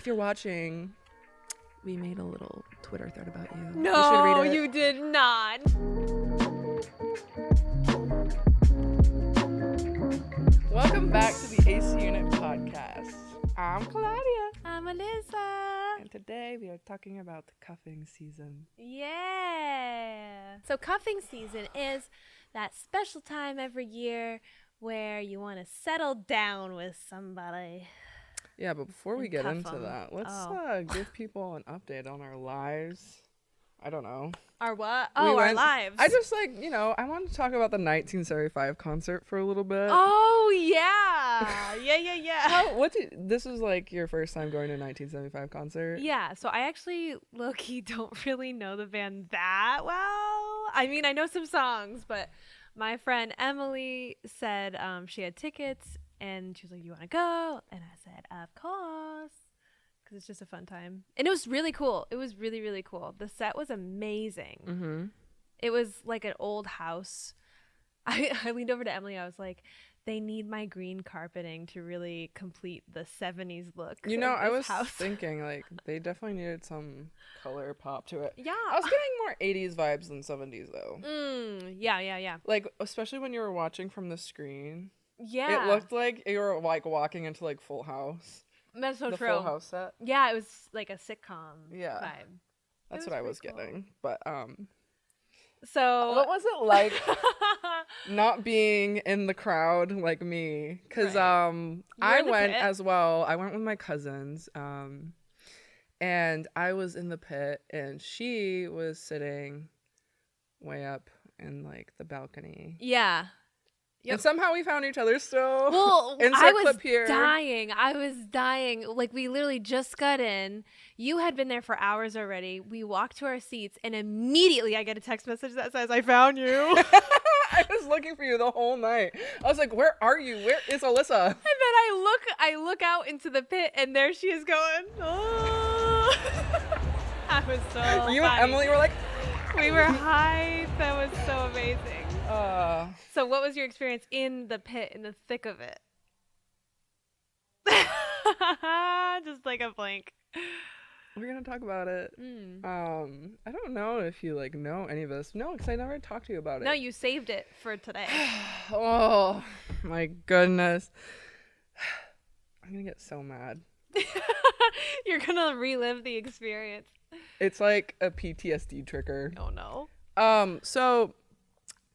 If you're watching, we made a little Twitter thread about you. No, you you did not. Welcome back to the AC Unit podcast. I'm Claudia. I'm Alyssa. And today we are talking about the cuffing season. Yeah. So cuffing season is that special time every year where you want to settle down with somebody. Yeah, but before we get into them. that, let's Oh. give people an update on our lives. I don't know. Our what? We Oh, our went- lives. I just I wanted to talk about the 1975 concert for a little bit. Oh, yeah. Yeah. This was like your first time going to a 1975 concert? Yeah, so I actually, low-key, don't really know the band that well. I mean, I know some songs, but my friend Emily said she had tickets, and she was like, "You want to go?" And I said, "Of course," because it's just a fun time. And it was really cool. It was really, really cool. The set was amazing. Mm-hmm. It was like an old house. I leaned over to Emily. I was like, they need my green carpeting to really complete the 70s look. You know, of I this was house. thinking, like, they definitely needed some color pop to it. Yeah. I was getting more 80s vibes than 70s, though. Yeah. Like, especially when you were watching from the screen. Yeah. It looked like you were, like, walking into, like, Full House. That's so the true. Full House set. Yeah, it was like a sitcom Yeah. vibe. That's was what I was pretty cool. getting. But, So what was it like not being in the crowd like me? Because Right. I in the went pit? as well. I went with my cousins, and I was in the pit, and she was sitting way up in like the balcony. Yeah. Yep. And somehow we found each other still. Well, Insert I was clip here. dying. I was dying. Like, we literally just got in. You had been there for hours already. We walked to our seats, and immediately I get a text message that says, "I found you." I was looking for you the whole night. I was like, "Where are you? Where is Alyssa?" And then I look out into the pit, and there she is going. Oh. I was so You funny. and Emily were like, We were hyped. That was so amazing. So what was your experience in the pit, in the thick of it? Just like a blank. we're gonna talk about it. I don't know if you like know any of this. No, because I never talked to you about it. No, you saved it for today. Oh my goodness. I'm gonna get so mad. You're gonna relive the experience. It's like a PTSD trigger. Oh no. So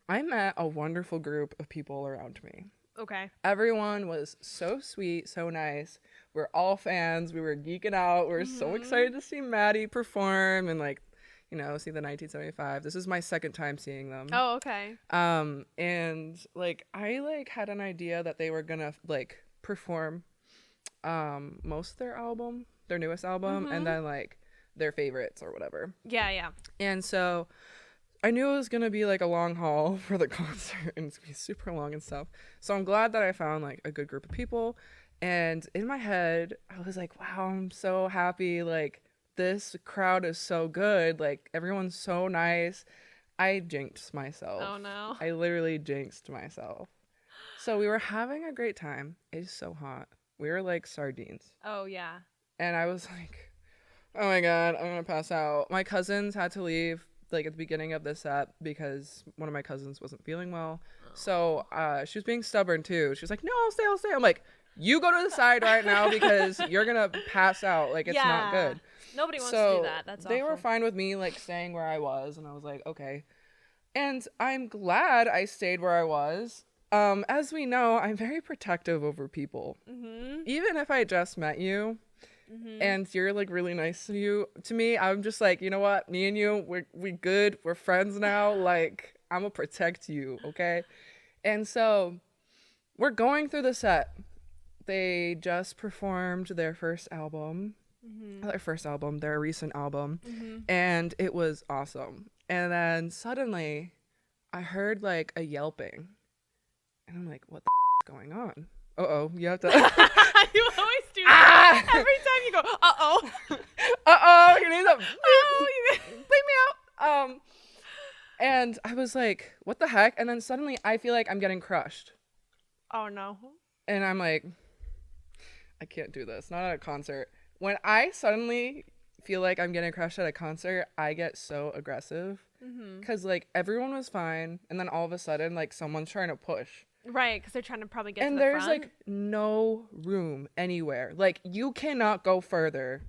I met a wonderful group of people around me. Okay. Everyone was so sweet, so nice. We're all fans. We were geeking out. We were so excited to see Maddie perform and like, see the 1975. This is my second time seeing them. Oh, okay. And like I like had an idea that they were gonna like perform most of their newest album, and then like their favorites or whatever. Yeah. And so I knew it was going to be like a long haul for the concert and it's going to be super long and stuff. So I'm glad that I found like a good group of people. And in my head, I was like, wow, I'm so happy. Like this crowd is so good. Like everyone's so nice. I jinxed myself. Oh no. I literally jinxed myself. So we were having a great time. It's so hot. We were like sardines. Oh yeah. And I was like, oh my God, I'm going to pass out. My cousins had to leave like at the beginning of the set because one of my cousins wasn't feeling well. So she was being stubborn too. She was like, no, I'll stay. I'm like, you go to the side right now because you're going to pass out. Like, it's not good. Nobody wants to do that. That's they awful. were fine with me like staying where I was. And I was like, okay. And I'm glad I stayed where I was. As we know, I'm very protective over people. Even if I just met you. And you're like really nice to me, I'm just like, you know what, me and you, we good, we're friends now, like I'm gonna protect you, okay? And so we're going through the set. They just performed their recent album, and it was awesome. And then suddenly I heard like a yelping, and I'm like, what the is going on? You have to You always do that. Every time you go, you need to bleep me out. And I was like, what the heck? And then suddenly I feel like I'm getting crushed. Oh no. And I'm like, I can't do this. Not at a concert. when I suddenly feel like I'm getting crushed at a concert, I get so aggressive. Because, like, everyone was fine. And then all of a sudden, like, someone's trying to push. Right, because they're trying to probably get to the front. And there's, front. like, no room anywhere. Like, you cannot go further.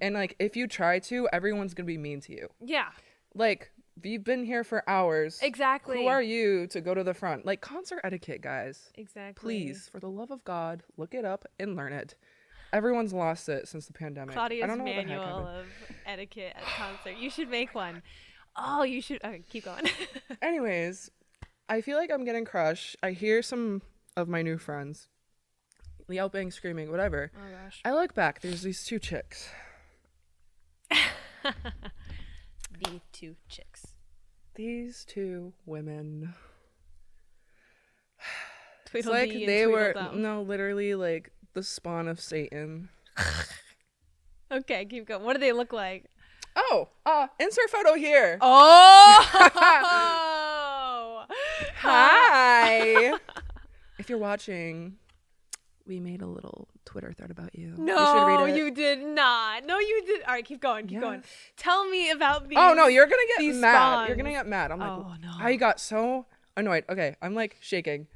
And, like, if you try to, everyone's going to be mean to you. Yeah. Like, we've been here for hours. Exactly. Who are you to go to the front? Like, concert etiquette, guys. Exactly. Please, for the love of God, look it up and learn it. Everyone's lost it since the pandemic. Claudia's manual of etiquette at concert. You should make one. Oh, you should. Okay, keep going. Anyways, I feel like I'm getting crushed. I hear some of my new friends yelping, screaming, whatever. Oh, gosh. I look back. There's these two chicks. The two chicks. These two women. It's Tweedledee like and they were, Tweedledum. no, literally like the spawn of Satan. Okay, keep going. What do they look like? Oh, insert photo here. Oh! Hi. If you're watching, we made a little Twitter thread about you. No, you, you did not. No, you did. All right, keep going. Keep going. Tell me about these. Oh, no, you're going to get these mad. spawns. You're going to get mad. I'm like, Oh, no. I got so annoyed. Okay, I'm like shaking.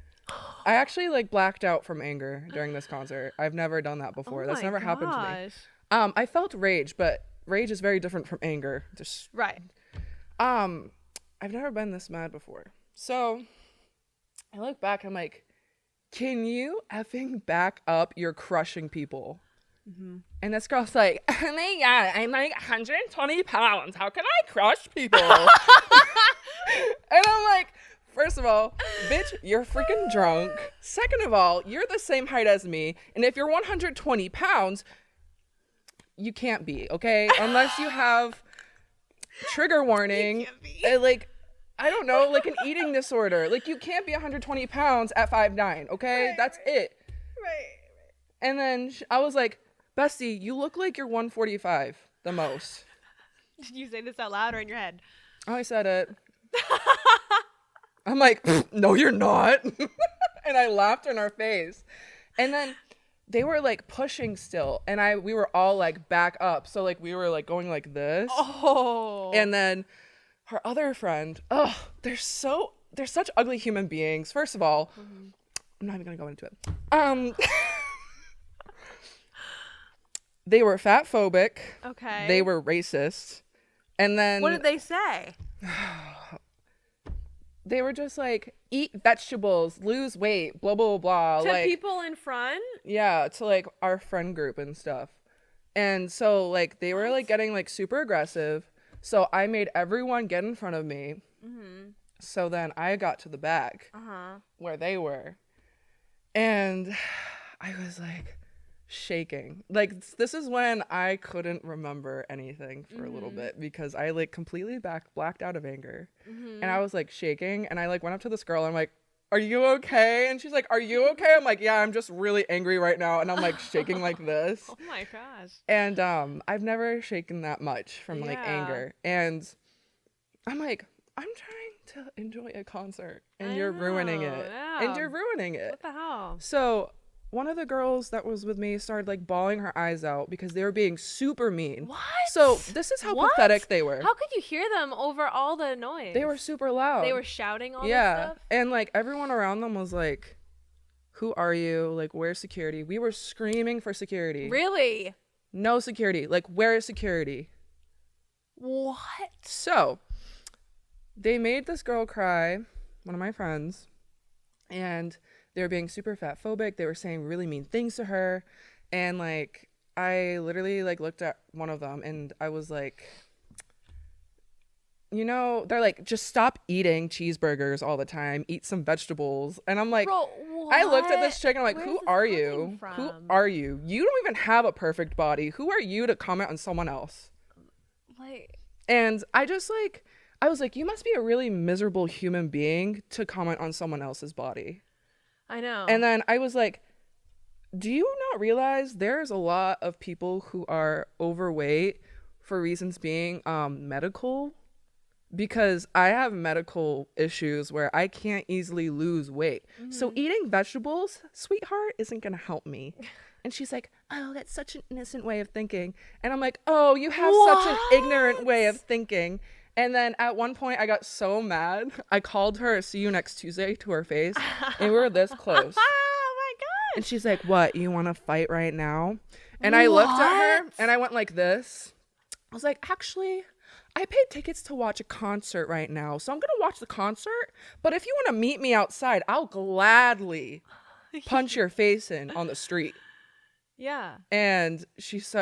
I actually like blacked out from anger during this concert. I've never done that before. That's never happened to me. I felt rage, but rage is very different from anger. Just right. I've never been this mad before. So I look back, I'm like, can you effing back up? You're crushing people. And this girl's like, oh my God, I'm like 120 pounds. How can I crush people? And I'm like, first of all, bitch, you're freaking drunk. Second of all, you're the same height as me. And if you're 120 pounds, you can't be, okay? Unless you have trigger warning. Like, I don't know, like an eating disorder. Like, you can't be 120 pounds at 5'9", okay? Right, That's it. Right. And then I was like, Bestie, you look like you're 145 the most. Did you say this out loud or in your head? I said it. I'm like, no, you're not. And I laughed in her face. And then they were like pushing still. And we were all like back up. So like we were like going like this. Oh. And then her other friend, they're such ugly human beings. First of all, I'm not even gonna go into it. They were fat phobic. Okay. They were racist. And then what did they say? They were just like, eat vegetables, lose weight, blah, blah, blah. To like, people in front? Yeah, to like our friend group and stuff. And so like they were like getting like super aggressive. So I made everyone get in front of me. So then I got to the back where they were. And I was like shaking. Like this is when I couldn't remember anything for a little bit because I like completely blacked out of anger. And I was like shaking and I like went up to this girl and I'm like, are you okay? And she's like, are you okay? I'm like, yeah, I'm just really angry right now. And I'm like shaking like this. Oh my gosh. And I've never shaken that much from like anger. And I'm like, I'm trying to enjoy a concert and you're ruining it. Yeah. And you're ruining it. What the hell? So one of the girls that was with me started like bawling her eyes out because they were being super mean. What? So this is how pathetic they were. How could you hear them over all the noise? They were super loud. They were shouting all this stuff? And like everyone around them was like, who are you? Like, where's security? We were screaming for security. Really? No security. Like, where is security? What? So they made this girl cry, one of my friends, and they were being super fat phobic. They were saying really mean things to her. And like, I literally like looked at one of them and I was like, you know, they're like, just stop eating cheeseburgers all the time. Eat some vegetables. And I'm like, Bro, I looked at this chick and I'm like, Where's who this are coming you? from? Who are you? You don't even have a perfect body. Who are you to comment on someone else? Like, And I just like, I was like, you must be a really miserable human being to comment on someone else's body. I know. And then I was like, do you not realize there's a lot of people who are overweight for reasons being medical? Because I have medical issues where I can't easily lose weight. So eating vegetables, sweetheart, isn't going to help me. And she's like, oh, that's such an innocent way of thinking. And I'm like, oh, you have such an ignorant way of thinking. And then at one point I got so mad. I called her, see you next Tuesday, to her face. And we were this close. Oh my god. And she's like, what, you want to fight right now? And I looked at her and I went like this. I was like, actually, I paid tickets to watch a concert right now, so I'm going to watch the concert. But if you want to meet me outside, I'll gladly punch your face in on the street. Yeah. And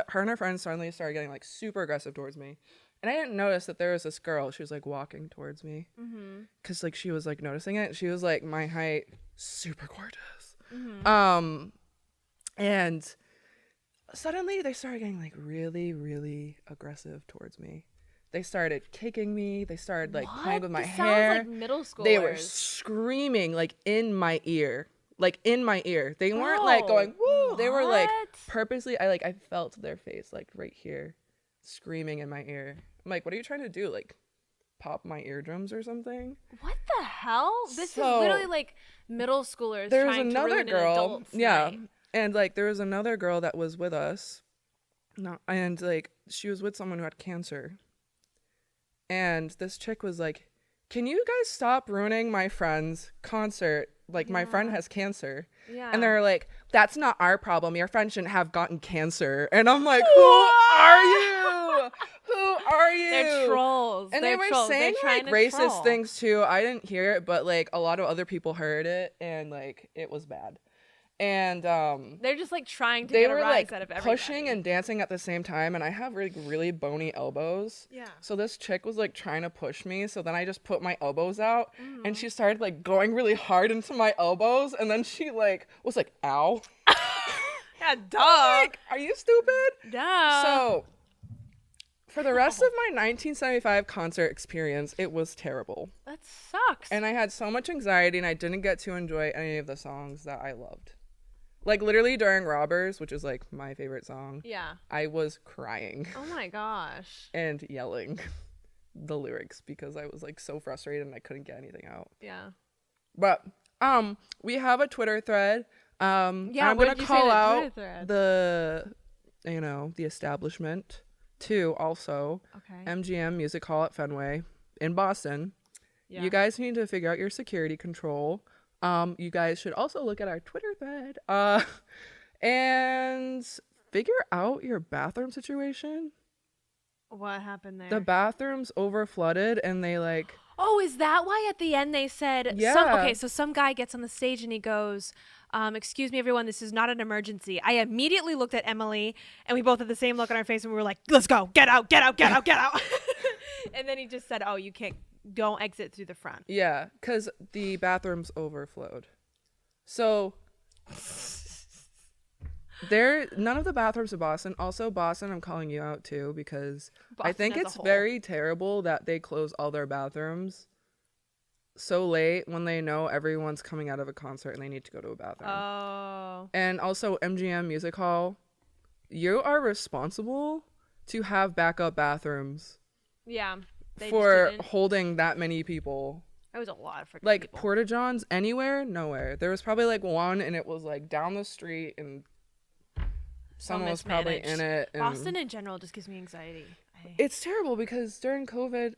her and her friends suddenly started getting like super aggressive towards me. And I didn't notice that there was this girl. She was like walking towards me because like she was like noticing it. She was like my height, super gorgeous. And suddenly they started getting like really, really aggressive towards me. They started kicking me. They started like playing with my hair. Sounds like middle schoolers. They were screaming like in my ear. Like in my ear. They weren't like going, woo. They were like purposely, I felt their face like right here screaming in my ear. I'm like, what are you trying to do? Like pop my eardrums or something? What the hell? This is literally like middle schoolers trying to ruin an adult's night. And like there was another girl that was with us. And like she was with someone who had cancer. And this chick was like, can you guys stop ruining my friend's concert? Like my friend has cancer. Yeah. And they're like, that's not our problem. Your friend shouldn't have gotten cancer. And I'm like, who are you? Who are you? They're trolls. And they were saying like racist things too. I didn't hear it, but like a lot of other people heard it, and like it was bad. And they're just like trying to get a rise out of everybody. Pushing and dancing at the same time, and I have like really bony elbows. Yeah. So this chick was like trying to push me, so then I just put my elbows out, and she started like going really hard into my elbows, and then she like was like, ow. Yeah, duh. Like, are you stupid? Duh. So for the rest of my 1975 concert experience, it was terrible. That sucks. And I had so much anxiety, and I didn't get to enjoy any of the songs that I loved. Like, literally during Robbers, which is, like, my favorite song. Yeah. I was crying. Oh, my gosh. And yelling the lyrics because I was, like, so frustrated and I couldn't get anything out. Yeah. But, we have a Twitter thread. Yeah, I'm going to call out the establishment, too, also. Okay. MGM Music Hall at Fenway in Boston. Yeah. You guys need to figure out your security control. You guys should also look at our Twitter thread and figure out your bathroom situation. What happened there? The bathrooms over flooded, and they like... Oh, is that why at the end they said... Yeah. So some guy gets on the stage and he goes, excuse me, everyone, this is not an emergency. I immediately looked at Emily, and we both had the same look on our face, and we were like, let's go, get out, get out, get out, get out. And then he just said, oh, you can't... Don't exit through the front. Yeah, because the bathrooms overflowed. So none of the bathrooms in Boston. Also, Boston, I'm calling you out too, because Boston, I think it's very terrible that they close all their bathrooms so late when they know everyone's coming out of a concert and they need to go to a bathroom. Oh. And also MGM Music Hall, you are responsible to have backup bathrooms. Yeah. For holding that many people. That was a lot of freaking like people. Porta-Johns anywhere? Nowhere. There was probably like one, and it was like down the street, and someone was probably in it. And Boston in general just gives me anxiety. It's terrible because during COVID,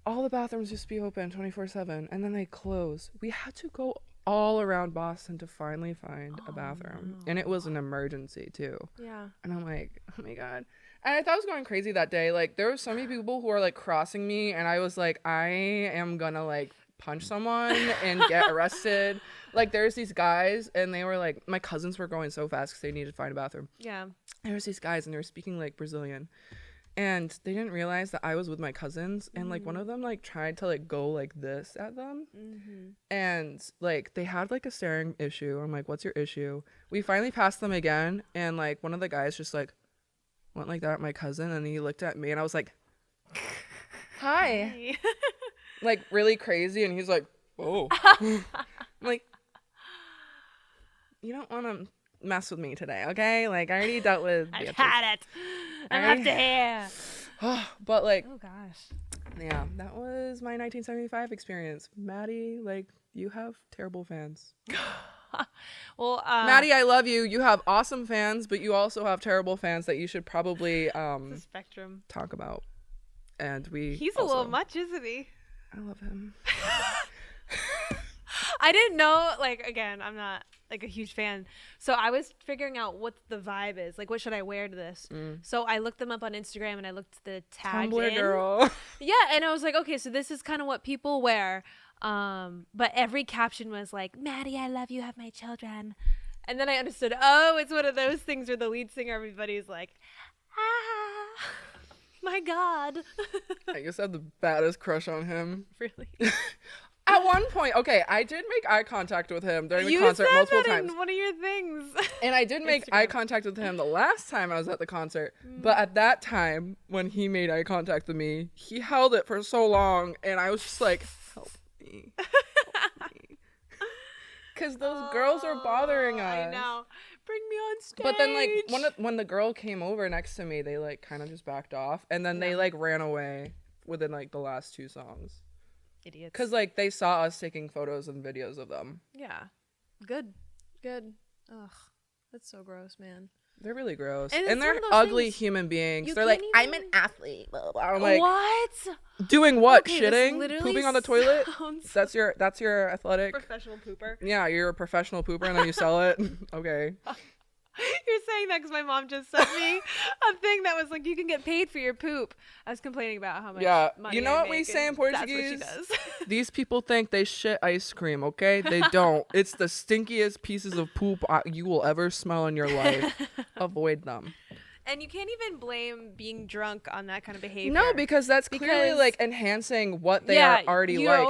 all the bathrooms used to be open 24/7, and then they closed. We had to go all around Boston to finally find a bathroom. No. And it was an emergency too. Yeah. And I'm like, oh my God. And I thought I was going crazy that day. Like, there were so many people who were like crossing me, and I was like, I am gonna like punch someone and get arrested. Like, there's these guys, and they were like, my cousins were going so fast because they needed to find a bathroom. Yeah. There was these guys, and they were speaking like Brazilian, and they didn't realize that I was with my cousins, and like one of them like tried to like go like this at them, and like they had like a staring issue. I'm like, what's your issue? We finally passed them again, and like one of the guys just like went like that at my cousin, and he looked at me, and I was like, hi. Like really crazy, and he's like, oh. I'm like, you don't want to mess with me today, okay? Like, I already dealt with I've had it. I'm up to here. But like, oh gosh, yeah, that was my 1975 experience. Maddie, like, you have terrible fans. Well, Maddie, I love you. You have awesome fans, but you also have terrible fans that you should probably the spectrum talk about. And he's also, a little much, isn't he? I love him. I didn't know, like, again, I'm not like a huge fan, so I was figuring out what the vibe is, like, what should I wear to this. So I looked them up on Instagram and I looked the tags Tumblr in. girl. Yeah, and I was like, okay, so this is kind of what people wear, but every caption was like, Maddie, I love you, have my children. And then I understood, oh, it's one of those things where the lead singer, everybody's like, ah, my God. I guess I had the baddest crush on him. Really? At one point, okay, I did make eye contact with him during the concert multiple times. One of your things. And I did make eye contact with him the last time I was at the concert. But at that time, when he made eye contact with me, he held it for so long. And I was just like, help me. Help me. Because those girls are bothering us. I know. Bring me on stage. But then, like, when the girl came over next to me, they, like, kind of just backed off. And then they, like, ran away within, like, the last 2 songs. Idiots. Because, like, they saw us taking photos and videos of them. Yeah. Good. Ugh. That's so gross, man. They're really gross. And And they're ugly human beings. They're like, I'm an athlete. Blah, blah, blah. I'm like, what? Doing what? Okay, shitting? Pooping on the toilet? That's your athletic? Professional pooper. Yeah, you're a professional pooper and then you sell it? Okay. You're saying that because my mom just sent me a thing that was like, you can get paid for your poop. I was complaining about how much money you know I what we make, say in and Portuguese? That's what she does. These people think they shit ice cream, okay? They don't. It's the stinkiest pieces of poop you will ever smell in your life. Avoid them. And you can't even blame being drunk on that kind of behavior. No, because that's clearly like enhancing what they are already like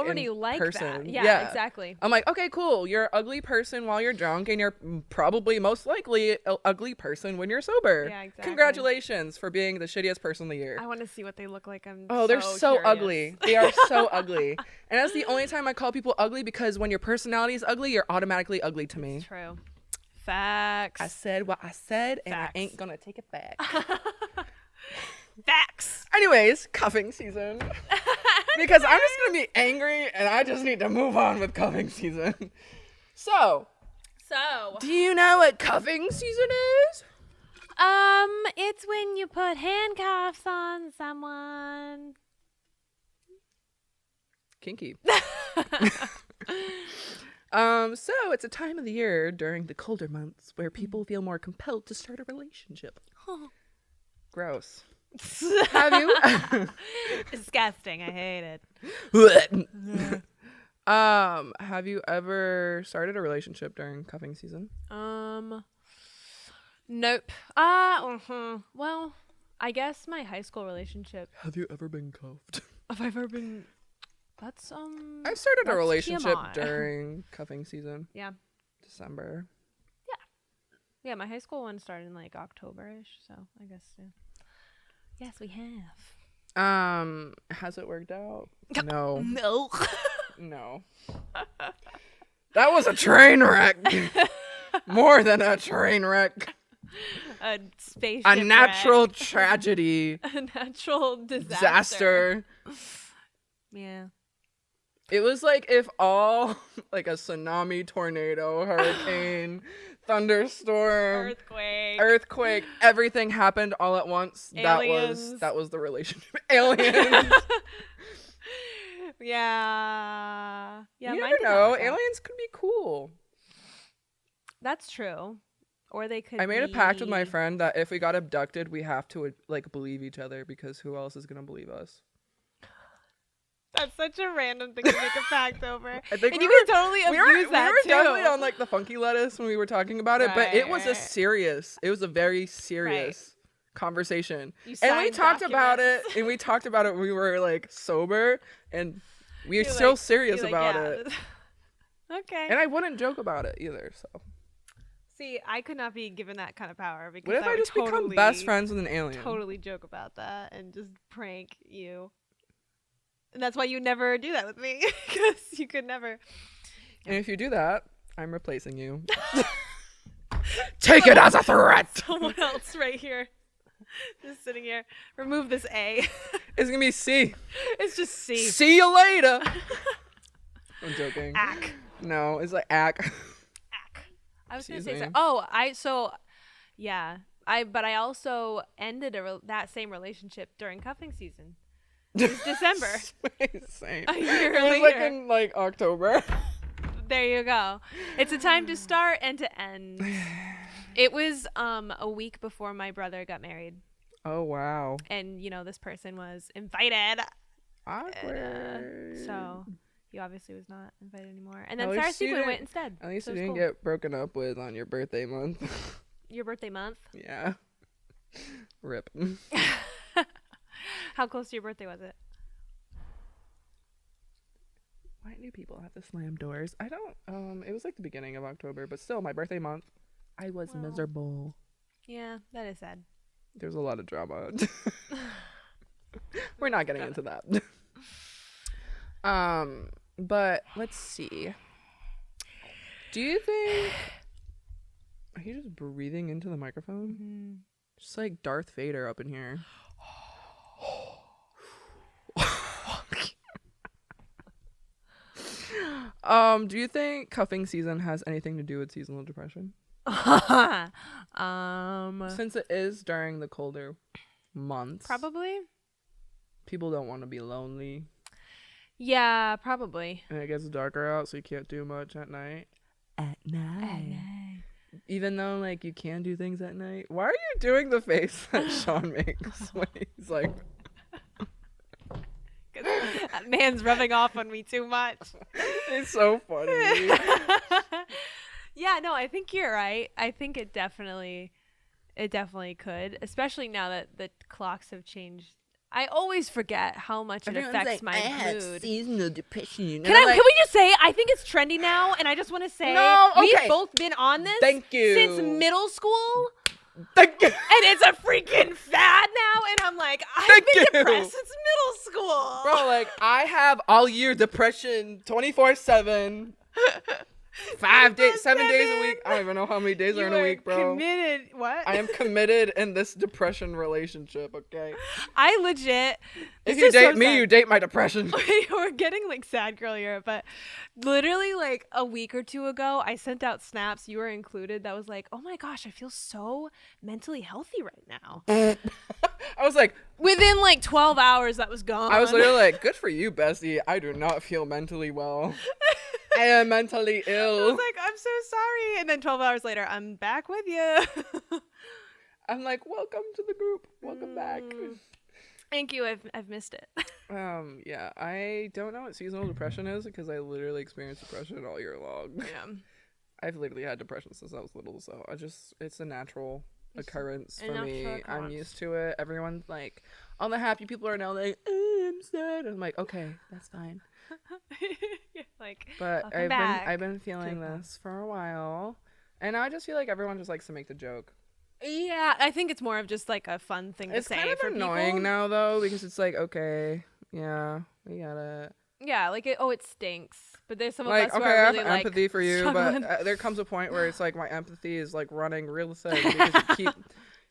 in person. That. Yeah, exactly. I'm like, okay, cool. You're an ugly person while you're drunk, and you're probably most likely an ugly person when you're sober. Yeah, exactly. Congratulations for being the shittiest person of the year. I want to see what they look like. They're so curious. ugly. They are so ugly. And that's the only time I call people ugly, because when your personality is ugly, you're automatically ugly to me. It's true. Facts. I said what I said, and Facts. I ain't gonna take it back. Facts. Anyways, cuffing season. Because I'm just gonna be angry, and I just need to move on with cuffing season. So, do you know what cuffing season is? It's when you put handcuffs on someone. Kinky. So it's a time of the year during the colder months where people feel more compelled to start a relationship. Gross. Have you? Disgusting. I hate it. Have you ever started a relationship during cuffing season? Nope. Well, I guess my high school relationship. Have you ever been cuffed? Have I ever been? That's I've started a relationship TMI. during cuffing season. Yeah. December. Yeah, my high school one started in like October-ish, so I guess yes, we have. Has it worked out? No. No. No. That was a train wreck. More than a train wreck. A spaceship A natural wreck. tragedy. A natural disaster. Yeah. It was like if all, like a tsunami, tornado, hurricane, thunderstorm, earthquake, everything happened all at once. Aliens. That was the relationship. Aliens. Yeah. Yeah. You mine never did not know. work out. Aliens could be cool. That's true. Or they could. I made a pact with my friend that if we got abducted, we have to like believe each other, because who else is gonna believe us? That's such a random thing to make a pact over. I think and you can totally abuse that we were too. definitely on like the funky lettuce when we were talking about it, but it was a very serious conversation. And we talked about it, when we were like sober, and we're still serious about it. Okay. And I wouldn't joke about it either, so. See, I could not be given that kind of power, because What if I would just become best friends with an alien? Totally joke about that and just prank you. And that's why you never do that with me, because you could never. And if you do that, I'm replacing you. Take it as a threat. Someone else right here. Just sitting here. Remove this A. It's gonna be C. It's just C. See you later. I'm joking. Ack. No, it's like ack. Ack. I was going to say, so, but I also ended that same relationship during cuffing season. It was December. Same. A year it was later. like in like October. There you go. It's a time to start and to end. It was a week before my brother got married. Oh, wow. And, this person was invited. Awkward. So he obviously was not invited anymore. And then Sarah Steepwood went instead. At least so you didn't get broken up with on your birthday month. Your birthday month? Yeah. Rip. How close to your birthday was it? Why do people have to slam doors? I don't. It was like the beginning of October, but still, my birthday month, I was miserable. Yeah, that is sad. There's a lot of drama. We're not getting into that. But let's see. Do you think? Are you just breathing into the microphone? Mm-hmm. Just like Darth Vader up in here. Do you think cuffing season has anything to do with seasonal depression? Since it is during the colder months. Probably. People don't want to be lonely. Yeah, probably. And it gets darker out, so you can't do much at night. At night. Even though, like, you can do things at night. Why are you doing the face that Sean makes when he's like... That man's rubbing off on me too much. It's so funny. Yeah, no, I think you're right. I think it definitely could, especially now that the clocks have changed. I always forget how much it affects my mood. Seasonal depression. Can we just say I think it's trendy now, and I just want to say we've both been on this since middle school. Thank you. And it's a freaking fad now, and I'm like, I've been depressed since middle school. Bro, like, I have all year depression 24/7. 7 days a week. I don't even know how many days are in a week, bro. Committed. What? I am committed in this depression relationship, okay? I legit. If you date me, you date my depression. We're getting like sad girl here, but literally like a week or two ago, I sent out snaps, you were included, that was like, oh my gosh, I feel so mentally healthy right now. I was like, within like 12 hours, that was gone. I was literally like, good for you, bestie. I do not feel mentally well. I am mentally ill. I was like, I'm so sorry. And then 12 hours later, I'm back with you. I'm like, welcome to the group. Welcome back. Thank you. I've missed it. Yeah, I don't know what seasonal depression is because I literally experienced depression all year long. Yeah. I've literally had depression since I was little, so it's a natural occurrence for me. I'm used to it. Everyone's like, all the happy people are now like, I'm sad. I'm like, okay, that's fine. Like, but I've been feeling this for a while, and I just feel like everyone just likes to make the joke. Yeah, I think it's more of just like a fun thing to say. It's kind of annoying now though, because it's like, okay, yeah, we got it. Yeah, like it stinks, but there's some of like, us who okay, are I really have empathy for you, struggling. but there comes a point where it's like my empathy is like running real thin because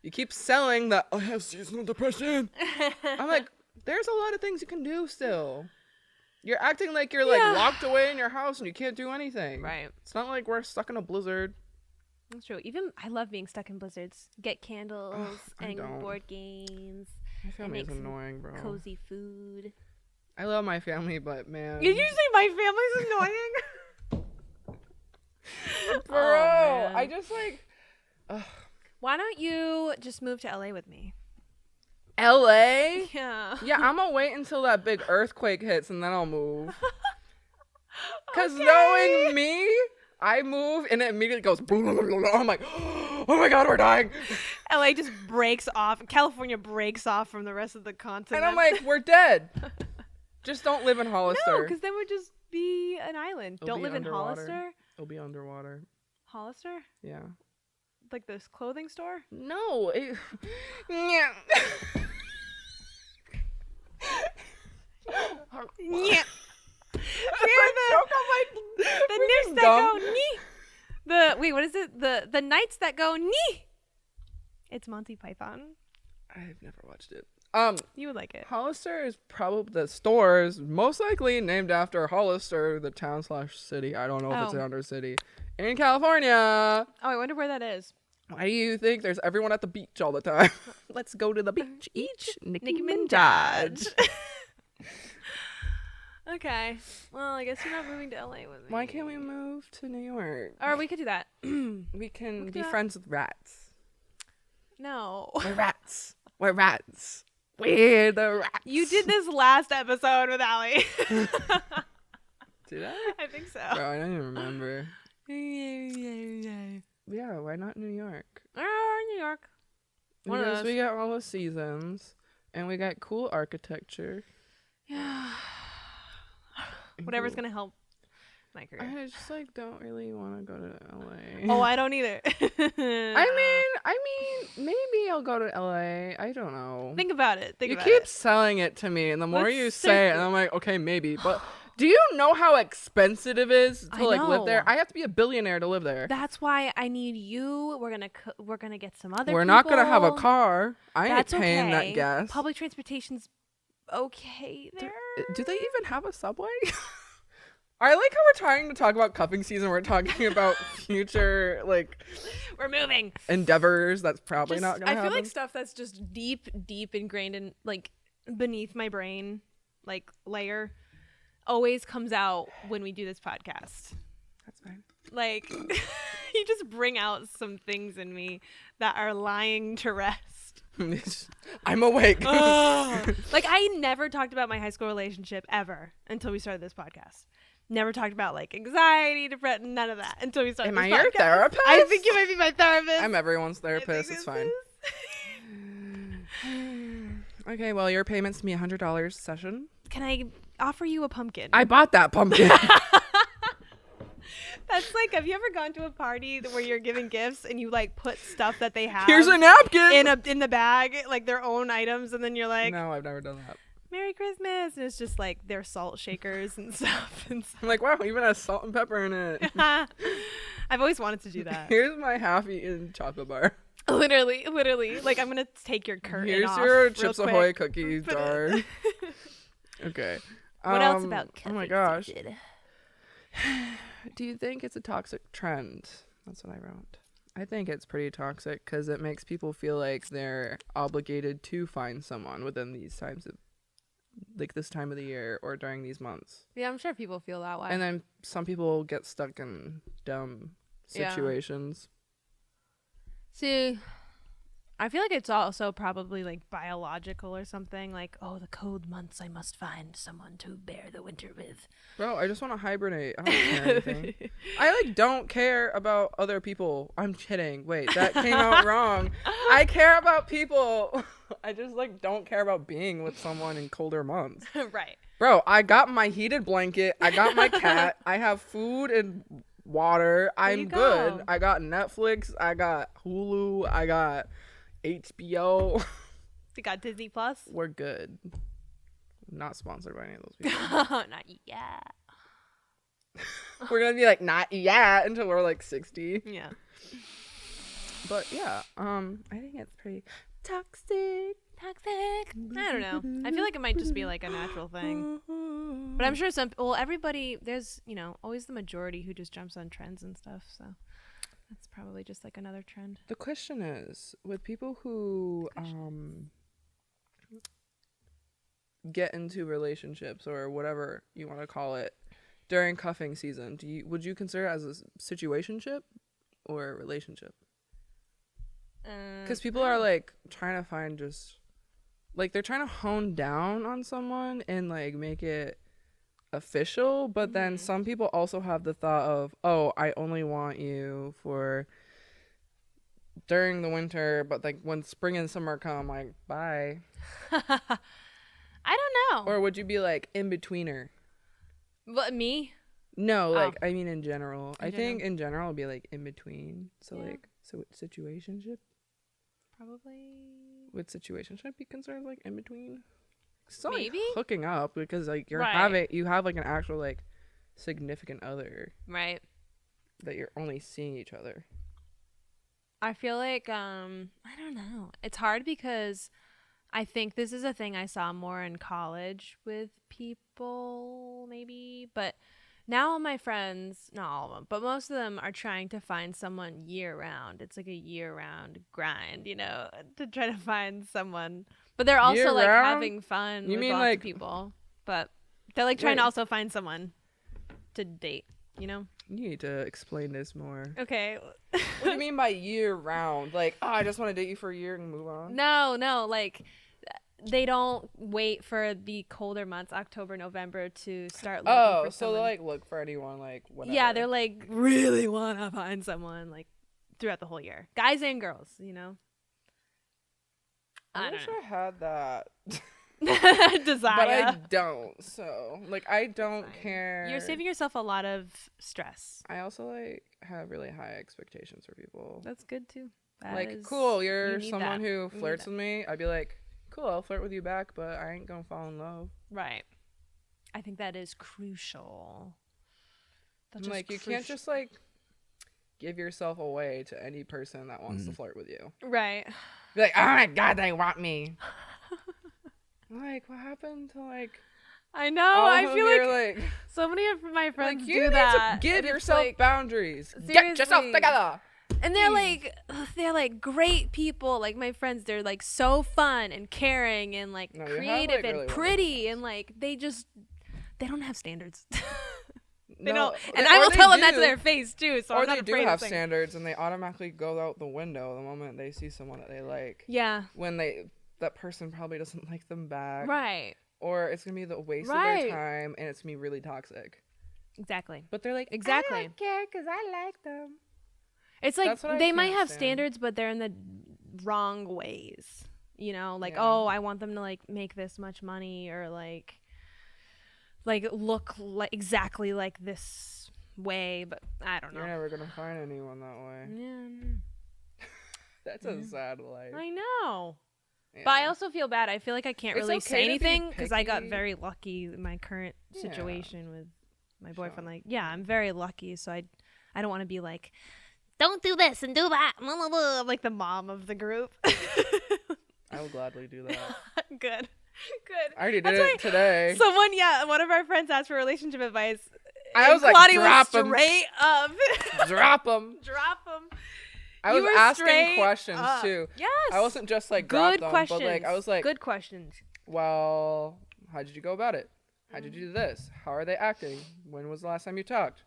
you keep selling that I have seasonal depression. I'm like, there's a lot of things you can do still. You're acting like you're like locked away in your house and you can't do anything. Right. It's not like we're stuck in a blizzard. That's true. Even I love being stuck in blizzards. Get candles and board games. My family is annoying, bro. Cozy food. I love my family, but man. Did you say my family's annoying? Bro, I just like. Why don't you just move to LA with me? LA? Yeah. Yeah, I'm gonna wait until that big earthquake hits and then I'll move. Because knowing me, I move and it immediately goes boom. I'm like, oh my God, we're dying. LA just breaks off. California breaks off from the rest of the continent. And I'm like, we're dead. Just don't live in Hollister. No, because then we'd just be an island. Don't live underwater. in Hollister? It'll be underwater. Hollister? Yeah. Like this clothing store? No. Yeah. Yeah. The nips that go knee. Wait, what is it? The nights that go knee. It's Monty Python. I've never watched it. You would like it. Hollister is probably the store is most likely named after Hollister, the town/city. I don't know if it's a town or city In California. Oh, I wonder where that is. Why do you think there's everyone at the beach all the time? Let's go to the beach. Nicki Minaj. Okay. Well, I guess you're not moving to LA with me. Why can't we move to New York? Or we could do that. We can be friends with rats. No. We're rats. We're rats. We're the rats. You did this last episode with Allie. Did I? I think so. Bro, I don't even remember. Yeah, why not New York? New York. One of Because those. we got all the seasons, and we got cool architecture. Yeah. Whatever's going to help my career. I just like don't really want to go to LA. Oh, I don't either. I mean, maybe I'll go to LA. I don't know. Think about it. You keep selling it to me, and the more Let's you say it, and I'm like, okay, maybe. But do you know how expensive it is to like live there? I have to be a billionaire to live there. That's why I need you. We're gonna get some other. We're people. not gonna have a car. I ain't That's paying okay. that gas. Public transportation's okay there. Do they even have a subway? I like how we're trying to talk about cuffing season. We're talking about future like we're moving endeavors. That's probably not gonna happen. I feel like stuff that's just deep ingrained in like beneath my brain, like layer, always comes out when we do this podcast. That's fine. Like you just bring out some things in me that are lying to rest. I'm awake. Like I never talked about my high school relationship ever until we started this podcast. Never talked about like anxiety, depression, none of that until we started. Am this I podcast. your therapist? I think you might be my therapist. I'm everyone's therapist. It's fine. Okay, well, your payment's me $100 session. Can I offer you a pumpkin? I bought that pumpkin. That's like, have you ever gone to a party where you're giving gifts and you like put stuff that they have? Here's a napkin in the bag, like their own items, and then you're like, no, I've never done that. Merry Christmas, and it's just like their salt shakers and stuff. I'm like, wow, even has salt and pepper in it. I've always wanted to do that. Here's my half-eaten chocolate bar. Literally, like I'm gonna take your curtain Here's off. your real Chips quick. Ahoy cookie jar. Okay. What else about oh my gosh. Do you think it's a toxic trend? That's what I wrote. I think it's pretty toxic because it makes people feel like they're obligated to find someone within these times of, like this time of the year or during these months. Yeah, I'm sure people feel that way. And then some people get stuck in dumb situations. See, I feel like it's also probably like biological or something. Like, oh, the cold months, I must find someone to bear the winter with. Bro, I just want to hibernate. I don't care anything. I like don't care about other people. I'm kidding. Wait, that came out wrong. I care about people. I just like don't care about being with someone in colder months. Right. Bro, I got my heated blanket. I got my cat. I have food and water. I'm good. I got Netflix. I got Hulu. I got HBO. You got Disney Plus. We're good. Not sponsored by any of those people. Not yet. We're gonna be like not yet until we're like 60. Yeah. But yeah, I think it's pretty toxic. I don't know. I feel like it might just be like a natural thing. But I'm sure everybody, there's, always the majority who just jumps on trends and stuff. So that's probably just like another trend. The question is, with people who get into relationships or whatever you want to call it during cuffing season, would you consider it as a situationship or a relationship? Because people are like trying to find just like they're trying to hone down on someone and like make it official, but then some people also have the thought of, oh, I only want you for during the winter, but like when spring and summer come, like bye. I don't know. Or would you be like in betweener? What, me? No, like I mean in general. I think in general it'd be like in between. So like situationship. Probably. Would situationship be considered like in between? It's not Maybe like hooking up because like you have like an actual like significant other, right? That you're only seeing each other. I feel like I don't know. It's hard because I think this is a thing I saw more in college with people, maybe, but Now all my friends, not all of them, but most of them are trying to find someone year round. It's like a year round grind, you know, to try to find someone. But they're also Year like round? having fun You with mean, lots like- of people. But they're like trying to Wait. also find someone to date, you know? You need to explain this more. Okay. What do you mean by year round? Like, oh, I just want to date you for a year and move on? No, like they don't wait for the colder months, October, November, to start looking Oh, for so someone. they like look for anyone, like whatever. Yeah, they're like really want to find someone like throughout the whole year, guys and girls, you know. I wish I had that, Desire, but I don't. So, like, I don't Fine. care. You're saving yourself a lot of stress. I also like have really high expectations for people. That's good too. That Like, is- cool, you you're need someone that. who You need flirts that. with me. I'd be like, cool, I'll flirt with you back, but I ain't gonna fall in love. Right. I think that is crucial. That's I'm like, you can't just like give yourself away to any person that wants to flirt with you. right. Be like, oh my god, they want me. Like, what happened to like? I know. all I of feel your, like so many of my friends like, you do need that. to give and it's yourself like- boundaries. Get yourself seriously. together. And they're like great people. Like my friends, they're like so fun and caring and like No, you have, creative like, and really pretty and like they don't have standards. They No, don't, and I or will they tell them that to do. their face too. So Or I'm not they do afraid have of saying. standards, and they automatically go out the window the moment they see someone that they like. Yeah. When that person probably doesn't like them back, Right. or it's gonna be the waste of Right. their time, and it's gonna be really toxic. Exactly. But they're like, Exactly. I don't care because I like them. It's like That's what I they might can't have stand. standards, but they're in the wrong ways. You know, like, Yeah. oh, I want them to like make this much money or like look like exactly like this way, but I don't know. You're never gonna find anyone that way. Yeah, That's a sad life. I know. Yeah. But I also feel bad. I feel like I can't It's really okay say to be anything because I got picky. very lucky in my current Yeah. situation with my boyfriend. Sure. Like, yeah, I'm very lucky, so I don't want to be like, don't do this and do that. Blah, blah, blah. I'm like the mom of the group. I will gladly do that. Good. I already did That's why it today. one of our friends asked for relationship advice. I and was like, Claudia drop was 'em. straight up. Drop them. Drop them. I You was were asking straight questions up. too. Yes. I wasn't just like drop Good them, questions. but like I was like, good questions. well, how did you go about it? How did you do this? How are they acting? When was the last time you talked?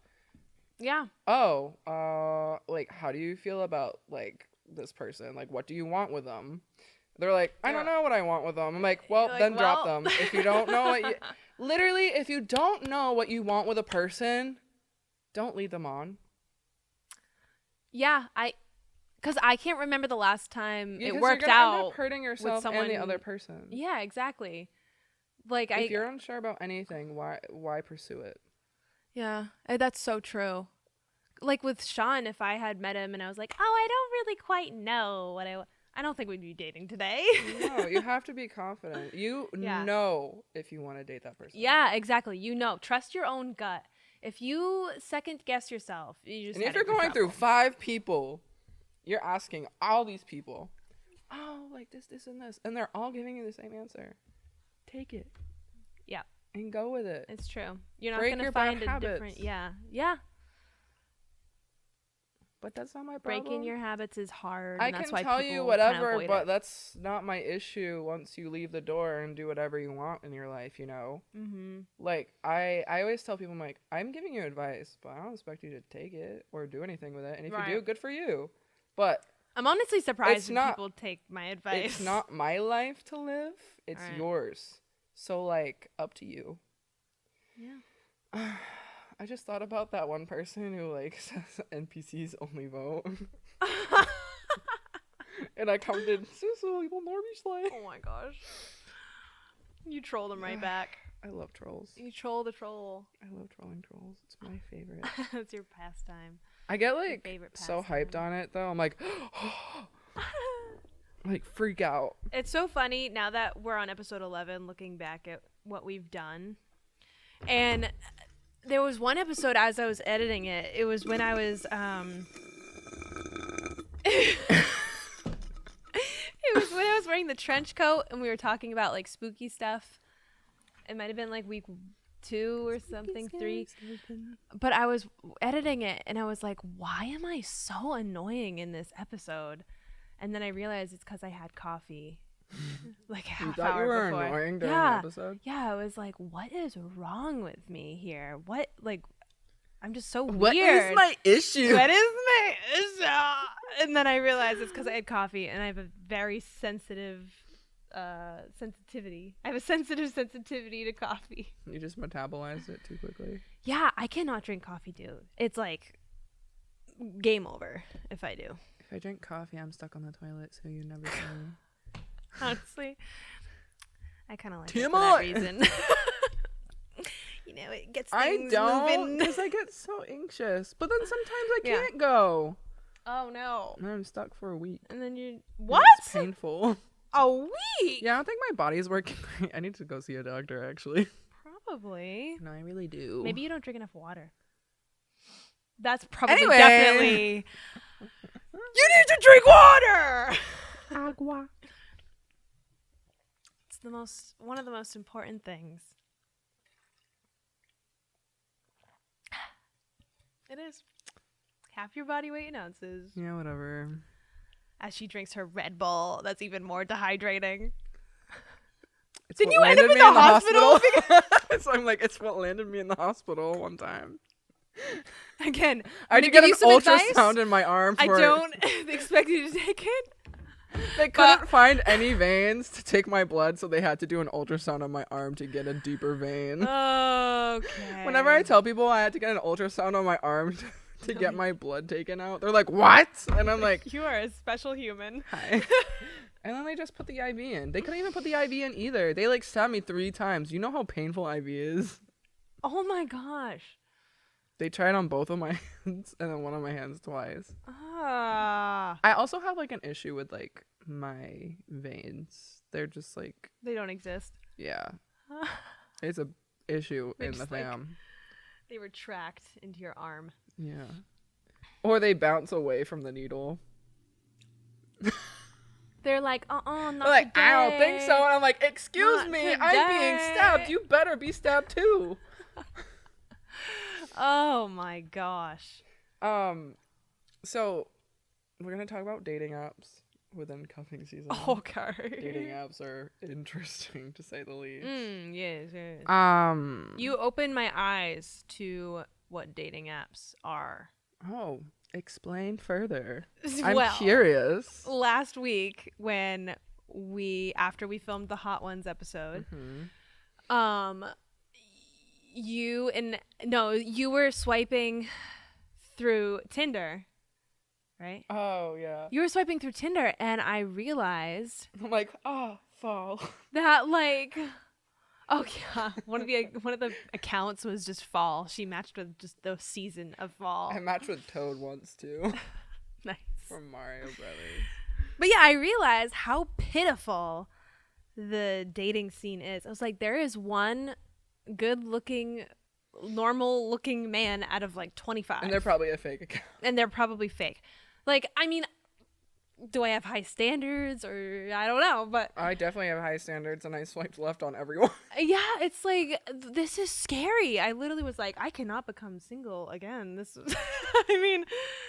Yeah. Oh, like how do you feel about like this person? Like what do you want with them? They're like, I don't know what I want with them. I'm like, well, You're like, then drop well. them. If you don't know what you literally, if you don't know what you want with a person, don't lead them on. Yeah, because I can't remember the last time Because it worked you're gonna end out. up hurting yourself and the someone- other person. Yeah, exactly. Like If you're unsure about anything, why pursue it? yeah, that's so true. Like with Sean, if I had met him and I was like, oh, I don't really quite know what I don't think we'd be dating today. No, you have to be confident. You Yeah. know if you want to date that person. Yeah, exactly. You know, trust your own gut. If you second guess yourself, you just And if head you're into going through trouble. 5 people, you're asking all these people, oh, like this, and this, and they're all giving you the same answer. Take it. Yeah. And go with it. It's true. You're not Break gonna your bad find a different. habits. Yeah. But that's not my problem. Breaking your habits is hard. I and that's can why tell people you kinda whatever, avoid but it. that's not my issue once you leave the door and do whatever you want in your life, you know? Mm-hmm. Like, I always tell people, I'm like, I'm giving you advice, but I don't expect you to take it or do anything with it. And if you do, Right. good for you. But I'm honestly surprised It's when not- people take my advice. it's not my life to live. It's Right. yours. So, like, up to you. Yeah. I just thought about that one person who, like, says NPCs only vote. And I commented, Susu, you will more be slay. Oh my gosh. You trolled him right back. I love trolls. You troll the troll. I love trolling trolls. It's my favorite. That's your pastime. I get, like, favorite so pastime. hyped on it, though. I'm like, like, freak out. It's so funny now that we're on episode 11 looking back at what we've done. And there was one episode as I was editing it. It was when I was it was when I was wearing the trench coat and we were talking about like spooky stuff. It might have been like week 2 or something, 3. But I was editing it and I was like, why am I so annoying in this episode? And then I realized it's because I had coffee like a half hour before. You were annoying during the episode? Yeah, I was like, what is wrong with me here? What, like, I'm just so What weird. is my issue? What is my issue? And then I realized it's because I had coffee and I have a very sensitive sensitivity. I have a sensitivity to coffee. You just metabolized it too quickly. Yeah, I cannot drink coffee, dude. It's like game over if I do. If I drink coffee, I'm stuck on the toilet, so you never see me. Honestly, I kind of like it for that reason. You know, it gets things moving. Because I get so anxious. But then sometimes I can't go. Oh, no. And I'm stuck for a week. And then you... What? It's painful. A week? Yeah, I don't think my body's working right. I need to go see a doctor, actually. Probably. No, I really do. Maybe you don't drink enough water. That's probably definitely... You need to drink water! Agua. It's one of the most important things. It is. Half your body weight in ounces. Yeah, whatever. As she drinks her Red Bull, that's even more dehydrating. Didn't you end up in the hospital? So I'm like, it's what landed me in the hospital one time. Again, I had to get an ultrasound in my arm. I don't expect you to take it. They couldn't find any veins to take my blood, so they had to do an ultrasound on my arm to get a deeper vein. Okay. Whenever I tell people I had to get an ultrasound on my arm to get my blood taken out, they're like, what? And I'm like, you are a special human. Hi. And then they just put the IV in. They couldn't even put the IV in either. They like stabbed me 3 times. You know how painful IV is? Oh my gosh. They tried on both of my hands and then one of my hands twice. Ah. I also have like an issue with like my veins. They're just like... They don't exist. Yeah. It's a issue in the fam. Like, they were tracked into your arm. Yeah. Or they bounce away from the needle. They're like, not like, today. I don't think so. And I'm like, excuse me, today. I'm being stabbed. You better be stabbed too. Oh my gosh. So we're gonna talk about dating apps within cuffing season. Okay. Dating apps are interesting to say the least. Yes. You opened my eyes to what dating apps are. Oh, explain further. Well, I'm curious. Last week when after we filmed the Hot Ones episode, you were swiping through Tinder, right? Oh yeah. You were swiping through Tinder and I realized I'm like, fall. that like, oh yeah, one of the accounts was just fall. She matched with just the season of fall. I matched with Toad once too. Nice. From Mario Brothers. But yeah, I realized how pitiful the dating scene is. I was like, there is one good-looking, normal-looking man out of like 25. And they're probably a fake account. And they're probably fake. Like, I mean, do I have high standards or I don't know, but I definitely have high standards and I swiped left on everyone. yeah, it's like, this is scary. I literally was like, I cannot become single again. This is, I mean,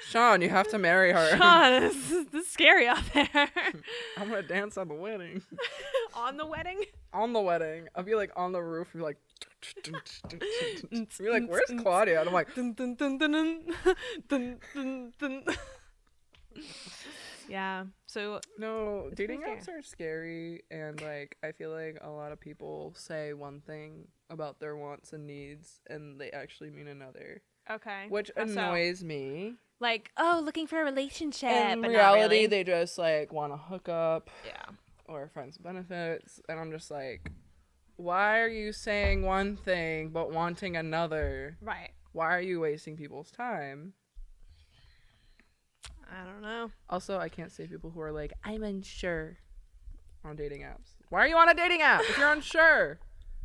Sean, you have to marry her. Sean, this is scary out there. I'm gonna dance at the wedding. On the wedding? On the wedding. I'll be like on the roof, be like you're like, where's Claudia? And I'm like dun, dun, dun, dun, dun, dun, dun, dun. Yeah. So no, dating apps are scary, and like I feel like a lot of people say one thing about their wants and needs and they actually mean another. Okay. Which annoys me. Like, looking for a relationship. In but reality, not really. they just like want to hook up. Yeah. Or friends benefits, and I'm just like, why are you saying one thing but wanting another? Right. Why are you wasting people's time? I don't know. Also, I can't say people who are like, I'm unsure on dating apps. Why are you on a dating app if you're unsure?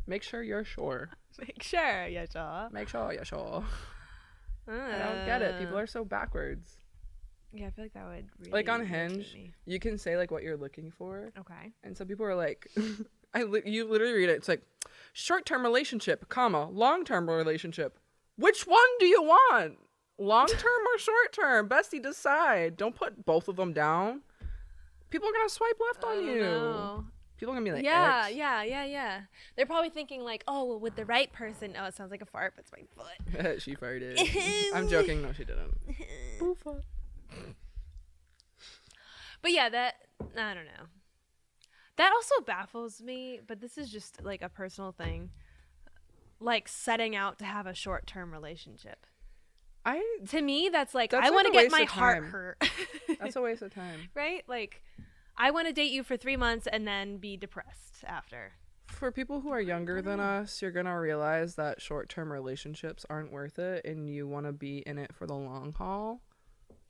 Make sure you're sure. Make sure you're sure. Make sure you're sure. I don't get it. People are so backwards. Yeah, I feel like that would really like on Hinge, you can say like what you're looking for. Okay. And some people are like, you literally read it. It's like, short-term relationship, comma, long-term relationship. Which one do you want? Long-term or short-term? Bestie, decide. Don't put both of them down. People are going to swipe left on you. Know. People are going to be like, yeah. They're probably thinking like, oh, well, with the right person. Oh, it sounds like a fart, but it's my foot. She farted. I'm joking. No, she didn't. Boofa. But yeah, I don't know. That also baffles me, but this is just like a personal thing. Like setting out to have a short-term relationship. To me, that's like, I want to get my heart hurt. That's a waste of time. Right? Like, I want to date you for 3 months and then be depressed after. For people who are younger than us, you're going to realize that short-term relationships aren't worth it, and you want to be in it for the long haul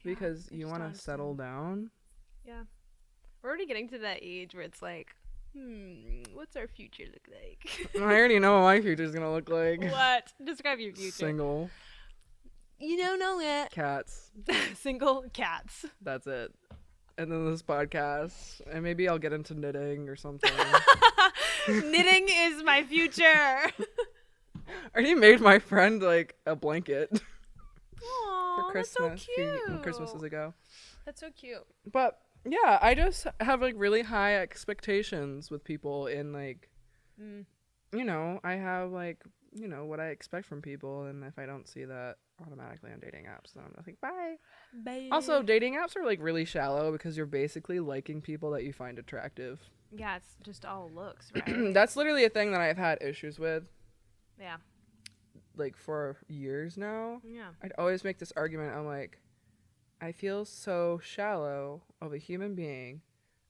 because you want to settle down. Yeah. We're already getting to that age where it's like, what's our future look like? I already know what my future's going to look like. What? Describe your future. Single. You don't know it. Cats. Single cats. That's it. And then this podcast. And maybe I'll get into knitting or something. Knitting is my future. I already made my friend like a blanket. Aww, for Christmas. that's so cute. A few Christmases ago. That's so cute. But yeah, I just have like really high expectations with people in like, you know, I have like, you know, what I expect from people. And if I don't see that automatically on dating apps, then I'm like, bye. Also, dating apps are like really shallow because you're basically liking people that you find attractive. Yeah, it's just all looks, right? That's literally a thing that I've had issues with. Yeah. Like for years now. Yeah. I'd always make this argument. I'm like, I feel so shallow of a human being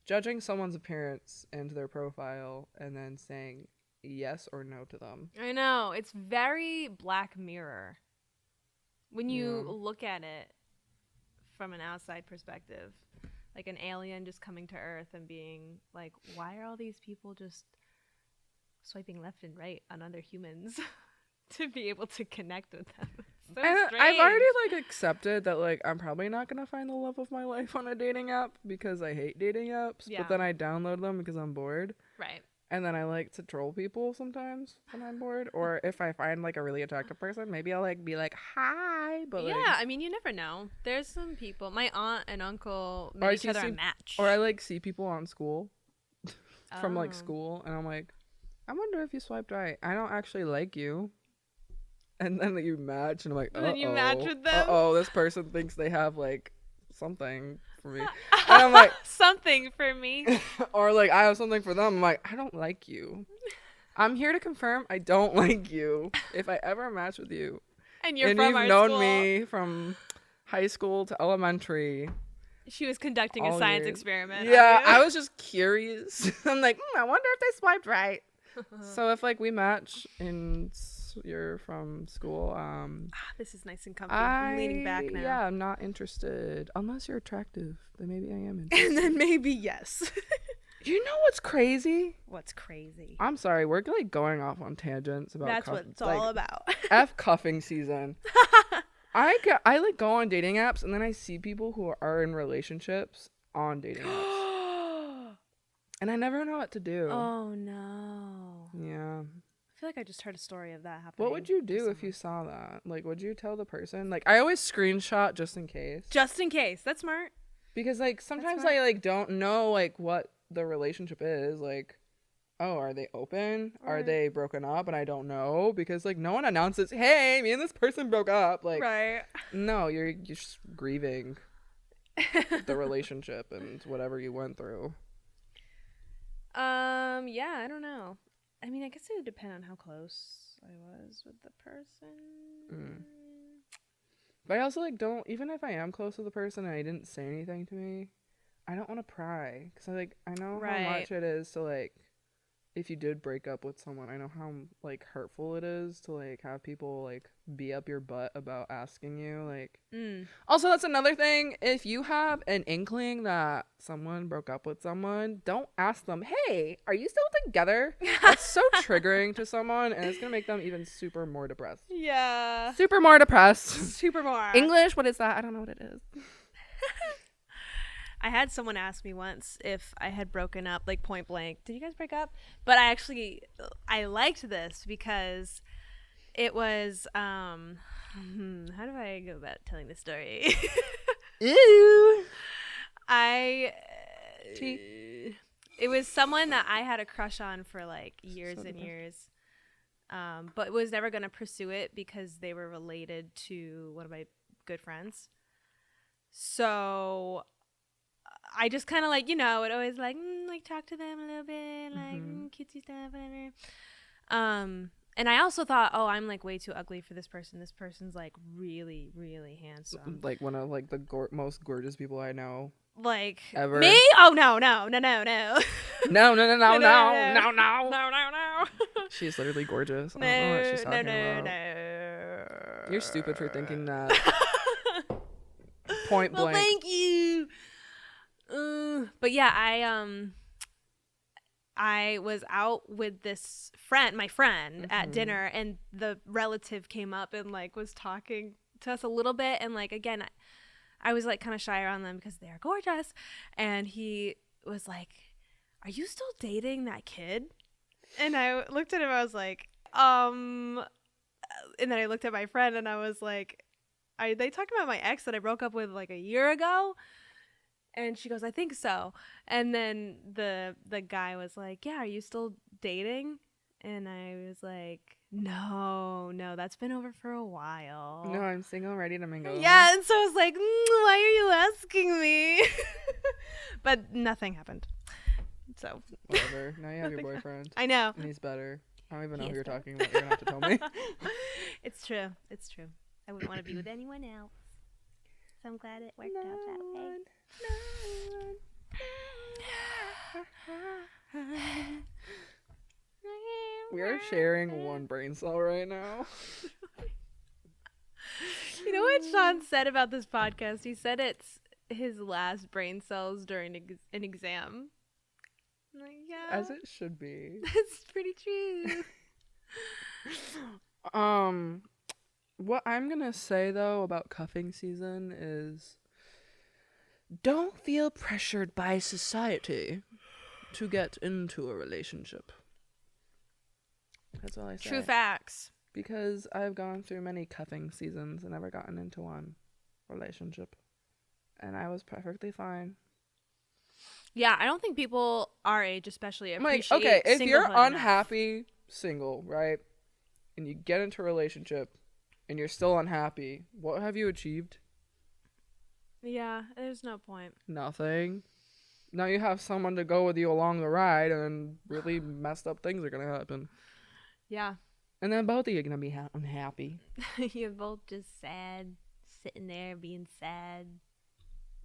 judging someone's appearance and their profile and then saying yes or no to them. I know. It's very Black Mirror. When you look at it from an outside perspective, like an alien just coming to Earth and being like, why are all these people just swiping left and right on other humans to be able to connect with them? So and strange. I've already like accepted that like I'm probably not gonna find the love of my life on a dating app because I hate dating apps. Yeah. But then I download them because I'm bored. Right. And then I like to troll people sometimes when I'm bored. Or if I find like a really attractive person, maybe I'll like be like, hi. But yeah, like, I mean, you never know. There's some people. My aunt and uncle met each other on Match. Or I like see people on school from like school, and I'm like, I wonder if you swiped right. I don't actually like you. And then you match, and I'm like, then you match with them. This person thinks they have like something for me. And I'm like, something for me. Or like I have something for them. I'm like, I don't like you. I'm here to confirm I don't like you. If I ever match with you, and you've known me from high school to elementary. She was conducting a science experiment. Yeah, I was just curious. I'm like, I wonder if they swiped right. So if like we match and you're from school, this is nice and comfy. I'm leaning back now. Yeah, I'm not interested unless you're attractive. Then maybe I am interested. And then maybe yes. You know what's crazy? What's crazy? I'm sorry, we're like going off on tangents about. That's what it's all about. F cuffing season. I like go on dating apps and then I see people who are in relationships on dating apps, and I never know what to do. Oh no. Yeah. I feel like I just heard a story of that happening. What would you do if you saw that? Like, would you tell the person? Like, I always screenshot just in case. Just in case. That's smart. Because, like, sometimes I, like, don't know, like, what the relationship is. Like, oh, are they open? Right. Are they broken up? And I don't know. Because, like, no one announces, hey, me and this person broke up. Like, right. No, you're just grieving the relationship and whatever you went through. Yeah, I don't know. I mean, I guess it would depend on how close I was with the person. But I also, like, don't, even if I am close with the person and I didn't say anything to me, I don't want to pry. Because, I know how much it is to, like, if you did break up with someone, I know how, like, hurtful it is to, like, have people, like, be up your butt about asking you, like. Also, that's another thing. If you have an inkling that someone broke up with someone, don't ask them, hey, are you still together? That's so triggering to someone, and it's gonna make them even super more depressed. Yeah. Super more depressed. Super more. English, what is that? I don't know what it is. I had someone ask me once if I had broken up, like point blank. Did you guys break up? But I liked this because it was, how do I go about telling this story? Ew. It was someone that I had a crush on for like years and years. But was never going to pursue it because they were related to one of my good friends. So I just kind of like, would always like talk to them a little bit, like cutesy stuff, whatever. And I also thought, oh, I'm like way too ugly for this person. This person's like really, really handsome. Like one of like the most gorgeous people I know. Like ever. Me? Oh no. No. She's literally gorgeous. I don't know what she's talking about. No. You're stupid for thinking that. Point blank. Well, thank you. But yeah, I was out with this friend, my friend, at dinner, and the relative came up and like was talking to us a little bit, and like again, I was like kind of shy around them because they're gorgeous, and he was like, "Are you still dating that kid?" And I looked at him, I was like, and then I looked at my friend and I was like, are they talking about my ex that I broke up with like a year ago? And she goes, I think so. And then the guy was like, yeah, are you still dating? And I was like, no, that's been over for a while. No, I'm single, ready to mingle. Yeah, and so I was like, why are you asking me? But nothing happened. So whatever. Now you have your boyfriend. I know. And he's better. I don't even know who you're talking about. You're gonna have to tell me. It's true. I wouldn't want to be with anyone else. So I'm glad it worked out that way. We are sharing one brain cell right now. You know what Sean said about this podcast? He said it's his last brain cells during an exam. I'm like, yeah. As it should be. That's pretty true. What I'm gonna say though about cuffing season is don't feel pressured by society to get into a relationship. That's all I say. True facts. Because I've gone through many cuffing seasons and never gotten into one relationship. And I was perfectly fine. Yeah, I don't think people our age especially appreciate like, okay, if you're singlehood unhappy enough. Single, right? And you get into a relationship and you're still unhappy, what have you achieved? Yeah, there's no point. Nothing. Now you have someone to go with you along the ride and really messed up things are going to happen. Yeah. And then both of you are going to be unhappy. You're both just sad, sitting there being sad.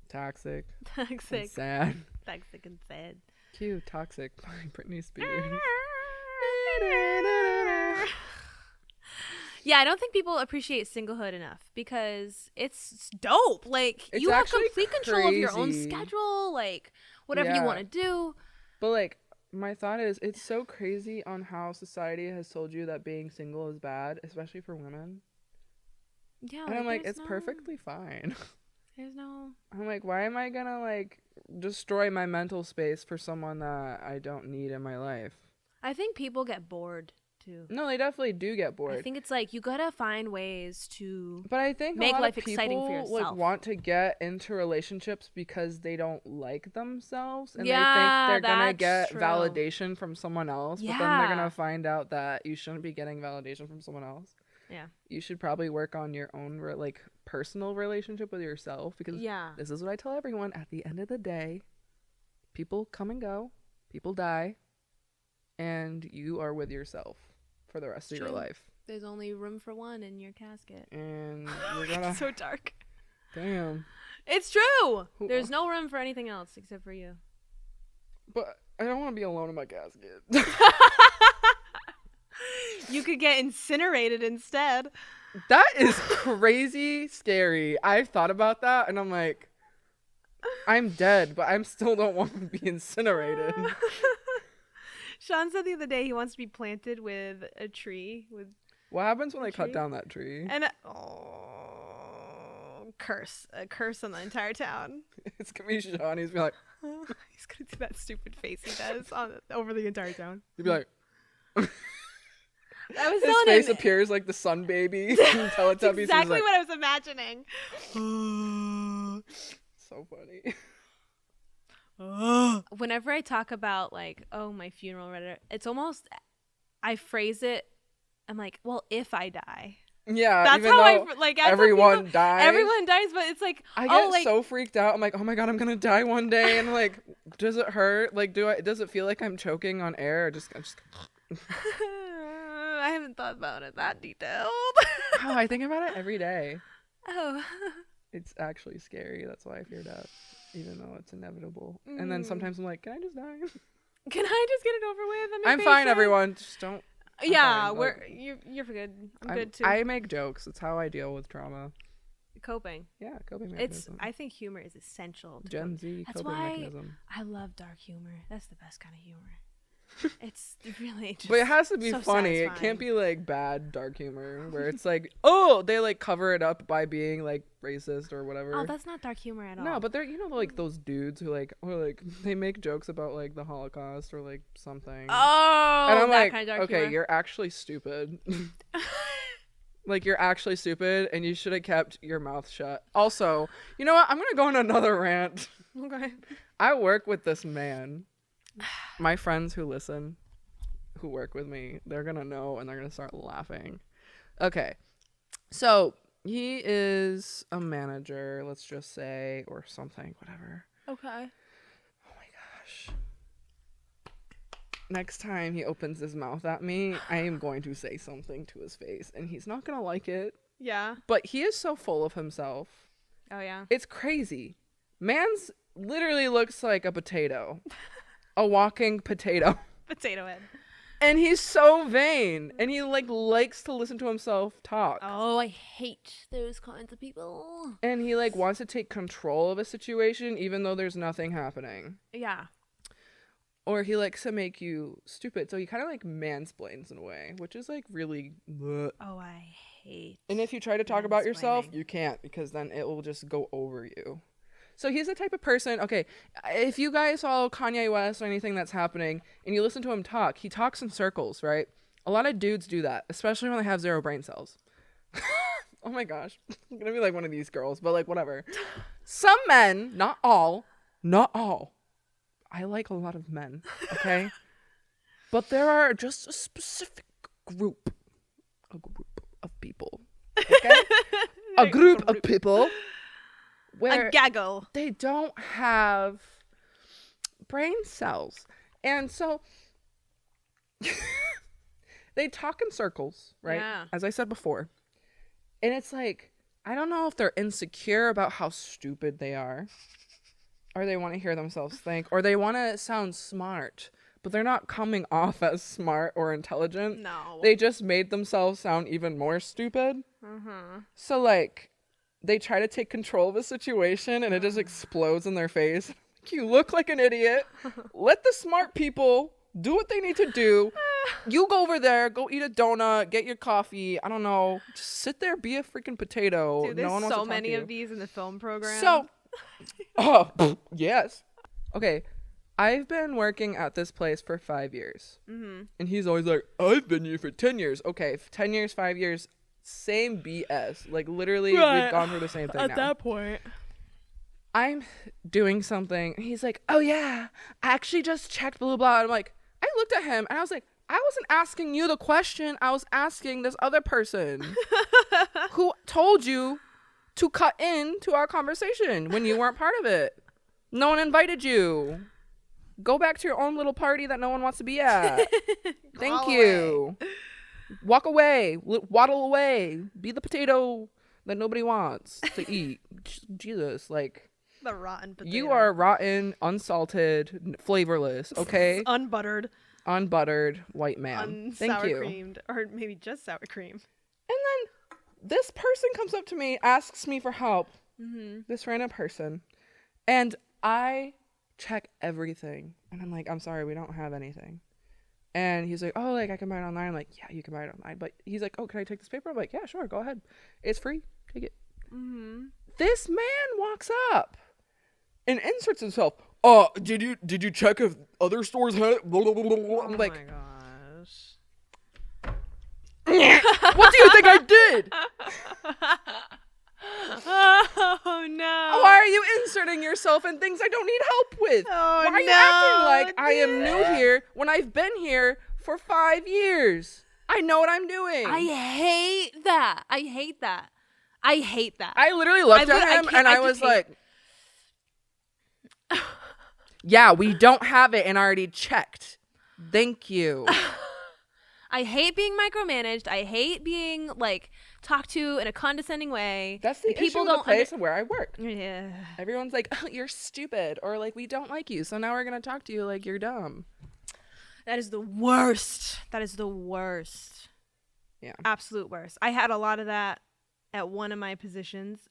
Toxic. And sad. Toxic and sad. Cute. Toxic by Britney Spears. Yeah, I don't think people appreciate singlehood enough because it's dope. Like, it's you have complete control of your own crazy. schedule, like, whatever you want to do. But, like, my thought is, it's so crazy on how society has told you that being single is bad, especially for women. Yeah, and I'm like, it's perfectly fine. I'm like, why am I gonna, like, destroy my mental space for someone that I don't need in my life? I think people get bored. Too. No, they definitely do get bored. I think it's like you gotta find ways to but I think make a lot life of people, exciting for yourself. like, want to get into relationships because they don't like themselves and yeah, they think they're gonna get true. validation from someone else. Yeah. But then they're gonna find out that you shouldn't be getting validation from someone else. Yeah. You should probably work on your own personal relationship with yourself because this is what I tell everyone. At the end of the day, people come and go, people die, and you are with yourself for the rest of your life. There's only room for one in your casket. And you're gonna so dark. Damn. It's true. There's no room for anything else except for you. But I don't want to be alone in my casket. You could get incinerated instead. That is crazy scary. I've thought about that and I'm like, I'm dead, but I still don't want to be incinerated. Sean said the other day he wants to be planted with a tree. What happens when they cut down that tree? And a curse on the entire town. It's gonna be Sean. He's gonna be like, He's gonna do that stupid face he does over the entire town. he'd be like, I was his face appears like the sun baby from Teletubbies. Exactly what I was imagining. So funny. Whenever I talk about like, oh, my funeral, it's almost, I phrase it, I'm like, well, if I die. Yeah, that's even how though I like. everyone dies. Everyone dies, but it's like I get so freaked out. I'm like, oh my god, I'm gonna die one day, and like, does it hurt? Like, does it feel like I'm choking on air? Or just I haven't thought about it that detailed. Oh, I think about it every day. Oh, it's actually scary. That's why I fear death, even though it's inevitable. And then sometimes I'm like, can I just die? Can I just get it over with? I'm fine, everyone. Just don't. Yeah, you're good. I'm good too. I make jokes. It's how I deal with trauma. Coping. Yeah, coping mechanism. I think humor is essential. Gen Z That's coping why mechanism. I love dark humor. That's the best kind of humor. It's really just but it has to be so funny. satisfying. It can't be like bad dark humor where it's like, oh, they like cover it up by being like racist or whatever. Oh, that's not dark humor at all. No, but they're like those dudes who like they make jokes about like the Holocaust or like something. Oh, and I'm that like, kind of dark okay, humor. you're actually stupid. Like, you're actually stupid and you should have kept your mouth shut. Also, you know what? I'm gonna go on another rant. Okay. I work with this man. My friends who listen, who work with me, they're gonna know and they're gonna start laughing. Okay, so he is a manager, let's just say, or something, whatever. Okay. Oh my gosh. Next time he opens his mouth at me, I am going to say something to his face and he's not gonna like it. Yeah. But he is so full of himself. Oh yeah. It's crazy. Man's literally looks like a potato. A walking potato. Potato head. And he's so vain. And he like likes to listen to himself talk. Oh, I hate those kinds of people. And he like wants to take control of a situation even though there's nothing happening. Yeah. Or he likes to make you stupid. So he kind of like mansplains in a way, which is like really bleh. Oh, I hate. And if you try to talk about yourself, you can't because then it will just go over you. So he's the type of person, okay, if you guys follow Kanye West or anything that's happening and you listen to him talk, he talks in circles, right? A lot of dudes do that, especially when they have 0 brain cells. Oh my gosh. I'm going to be like one of these girls, but like whatever. Some men, not all. I like a lot of men, okay? But there are just a specific group of people, okay? A group of people. Where a gaggle. They don't have brain cells. And so they talk in circles, right? Yeah. As I said before. And it's like, I don't know if they're insecure about how stupid they are, or they want to hear themselves think, or they want to sound smart, but they're not coming off as smart or intelligent. No. They just made themselves sound even more stupid. Mm-hmm. So like, they try to take control of a situation and it just explodes in their face. You look like an idiot. Let the smart people do what they need to do. You go over there, go eat a donut, get your coffee. I don't know. Just sit there, be a freaking potato. Dude, there's no one wants so to talk many to you. of these in the film program. So, oh, yes. Okay, I've been working at this place for 5 years. Mm-hmm. And he's always like, I've been here for 10 years. Okay, 10 years, 5 years. Same BS. Like, literally, we've gone through the same thing at now. that point. I'm doing something. He's like, oh, yeah, I actually just checked, blah, blah, blah. I'm like, I looked at him, and I was like, I wasn't asking you the question. I was asking this other person who told you to cut into our conversation when you weren't part of it. No one invited you. Go back to your own little party that no one wants to be at. Thank you. Walk away, waddle away, be the potato that nobody wants to eat. Jesus, like, the rotten potato. you are rotten, unsalted, flavorless, okay? Unbuttered. Unbuttered white man. Thank you. Creamed, or maybe just sour cream. And then this person comes up to me, asks me for help. Mm-hmm. This random person. And I check everything. And I'm like, I'm sorry, we don't have anything. And he's like, oh, like, I can buy it online. I'm like, yeah, you can buy it online. But he's like, oh, can I take this paper? I'm like, yeah, sure, go ahead. It's free. Take it. Mm-hmm. This man walks up and inserts himself. Did you check if other stores had it? Blah, blah, blah, blah. I'm like, my gosh. what do you think I did? Oh no. Why are you inserting yourself in things I don't need help with? Oh, Why are you acting like I am new here when I've been here for 5 years? I know what I'm doing. I hate that. I literally looked at him and I was like, yeah, we don't have it and already checked. Thank you. I hate being micromanaged. I hate being like talked to in a condescending way. That's the people issue with don't the place where I work. Yeah. Everyone's like, oh, you're stupid, or like, we don't like you, so now we're gonna talk to you like you're dumb. That is the worst. Yeah. Absolute worst. I had a lot of that at one of my positions.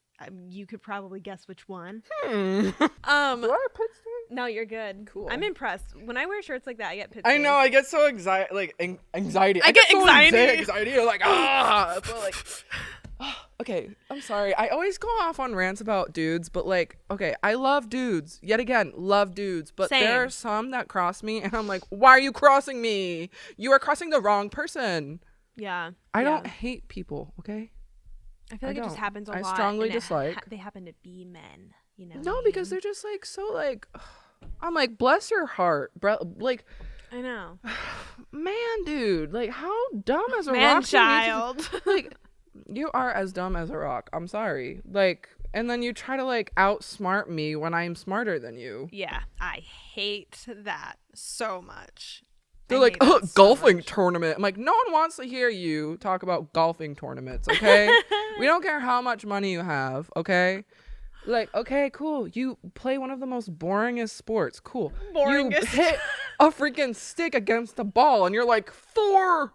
You could probably guess which one. Do I have pit stain? No, you're good. Cool. I'm impressed. When I wear shirts like that, I get pit I stains. know, I get so anxiety. I get so anxiety. You're like, but like, okay, I'm sorry. I always go off on rants about dudes, but like, okay, I love dudes. Yet again, love dudes. But Same. there are some that cross me, and I'm like, why are you crossing me? You are crossing the wrong person. Yeah. I don't hate people, okay? I feel like it just happens a lot. I strongly and dislike. They happen to be men, you know? No, because they're just like so like. I'm like, bless your heart, bro. Like, I know. Man, dude, like, how dumb as a Man rock? child. Like, you are as dumb as a rock. I'm sorry. Like, and then you try to like outsmart me when I'm smarter than you. Yeah, I hate that so much. They're like, golfing tournament. I'm like, no one wants to hear you talk about golfing tournaments, okay? We don't care how much money you have, okay? Like, okay, cool. You play one of the most boringest sports. Cool. You hit a freaking stick against the ball, and you're like, 4.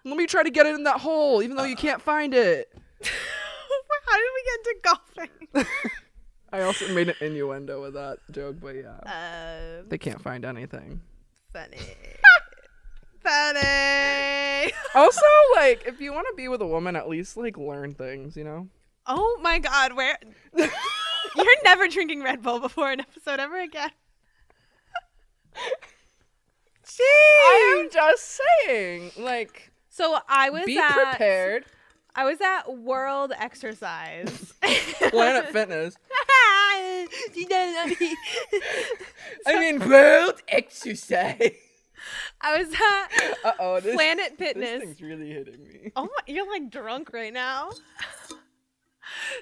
Let me try to get it in that hole, even though you can't find it. How did we get to golfing? I also made an innuendo with that joke, but yeah. They can't find anything. Funny. Funny. Also, like, if you want to be with a woman, at least, like, learn things, you know? Oh, my God. Where... You're never drinking Red Bull before an episode ever again. Jeez. I am just saying, like, so I was be prepared. I was at World Exercise. Planet Fitness. I mean, World Exercise. I was at Planet Fitness. This thing's really hitting me. Oh, you're like drunk right now.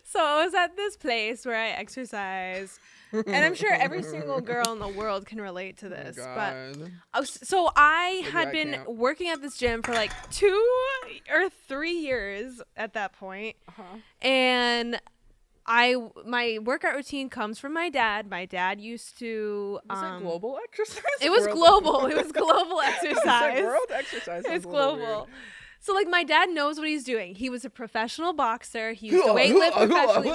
So I was at this place where I exercise, and I'm sure every single girl in the world can relate to this. So I had been working at this gym for like 2 or 3 years at that point, and my workout routine comes from my dad. My dad used to. Was it global exercise? It was global. It was global exercise. World exercise. It was global. Weird. So, like, my dad knows what he's doing. He was a professional boxer. He used to weightlift professionally.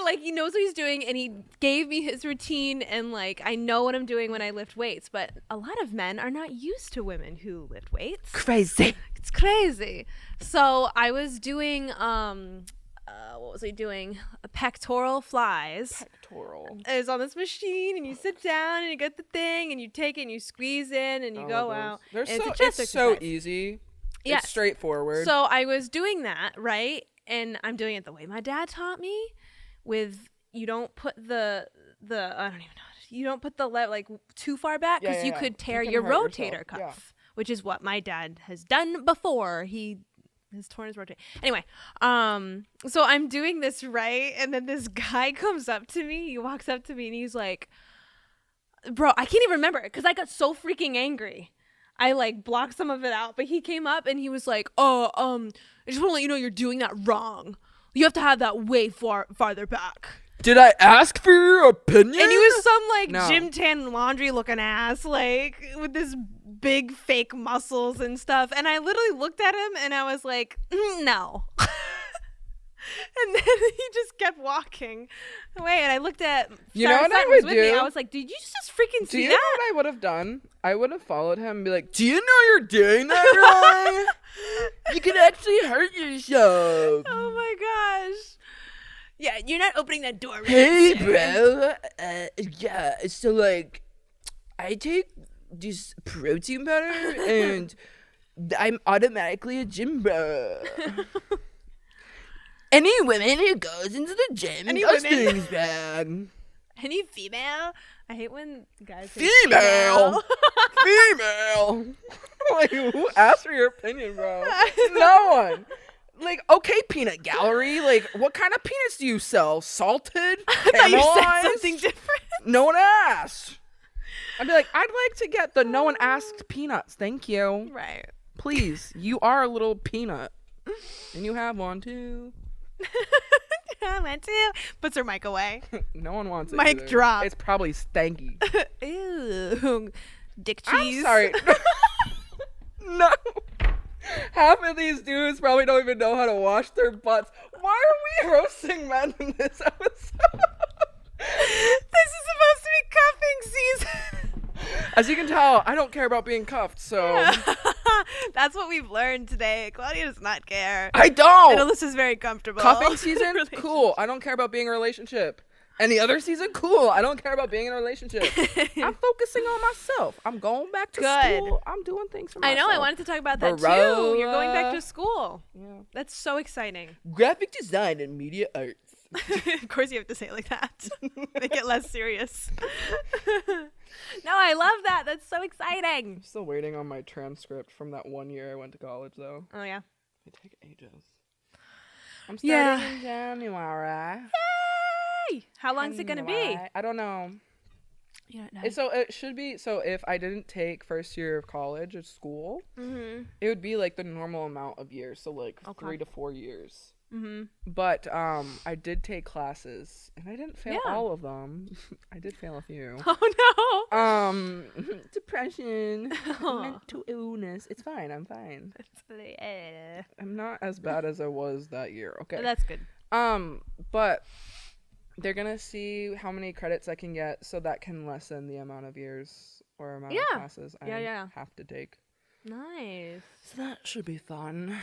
Like, he knows what he's doing, and he gave me his routine, and, like, I know what I'm doing when I lift weights. But a lot of men are not used to women who lift weights. Crazy. It's crazy. So, I was doing, what was I doing? Pectoral flies. Pectoral. It was on this machine, and you sit down, and you get the thing, and you take it, and you squeeze in, and you go out. It's so easy. Yes. It's straightforward. So I was doing that, right? And I'm doing it the way my dad taught me, with you don't put the I don't even know. You don't put the like too far back because you could tear your rotator cuff, which is what my dad has done before. He has torn his rotator. Anyway, so I'm doing this, right? And then this guy comes up to me. He walks up to me and he's like, bro, I can't even remember it because I got so freaking angry. I like blocked some of it out, but he came up and he was like, I just want to let you know you're doing that wrong. You have to have that way farther back. Did I ask for your opinion? And he was some like gym tan laundry looking ass, like with this big fake muscles and stuff. And I literally looked at him and I was like, no. And then he just kept walking away, and I looked at what I would do? I was like, "Did you just freaking see that?" Do you know what I would have done? I would have followed him and be like, "Do you know you're doing that wrong? You could actually hurt yourself." Oh my gosh! Yeah, you're not opening that door. Hey, bro. Yeah, so, like, I take this protein powder, and I'm automatically a gym bro. Any women who goes into the gym and does things, man. Any female? I hate when guys say Female. Female. Like, who asked for your opinion, bro? No one. Like, okay, peanut gallery. Like, what kind of peanuts do you sell? Salted? I thought you said Caramelized? something different. No one asked. I'd be like, I'd like to get the no one asked peanuts. Thank you. Right. Please. You are a little peanut. And you have one, too. I went to. Puts her mic away. No one wants it. Mic either. drop. It's probably stanky. Ew. Dick cheese. I'm sorry. No. Half of these dudes probably don't even know how to wash their butts. Why are we roasting men in this episode? This is supposed to be cuffing season. As you can tell, I don't care about being cuffed, so. That's what we've learned today. Claudia does not care. I don't. And Alyssa's very comfortable. Cuffing season? Cool. I don't care about being in a relationship. Any other season? Cool. I don't care about being in a relationship. I'm focusing on myself. I'm going back to school. I'm doing things for myself. I know. I wanted to talk about that too. You're going back to school. Yeah. That's so exciting. Graphic design and media arts. Of course you have to say it like that. Make it less serious. No, I love that. That's so exciting. I'm still waiting on my transcript from that 1 year I went to college, though. Oh, yeah? They take ages. I'm starting in January. Yay! How long is it going to be? I don't know. You don't know. So it should be, so if I didn't take first year of college at school, it would be like the normal amount of years. So like 3 to 4 years. But I did take classes and I didn't fail all of them. I did fail a few. Oh no. Depression, mental illness. It's fine. I'm fine. I'm not as bad as I was that year. Okay. That's good. But they're gonna see how many credits I can get, so that can lessen the amount of years or amount of classes I have to take. Nice. So that should be fun.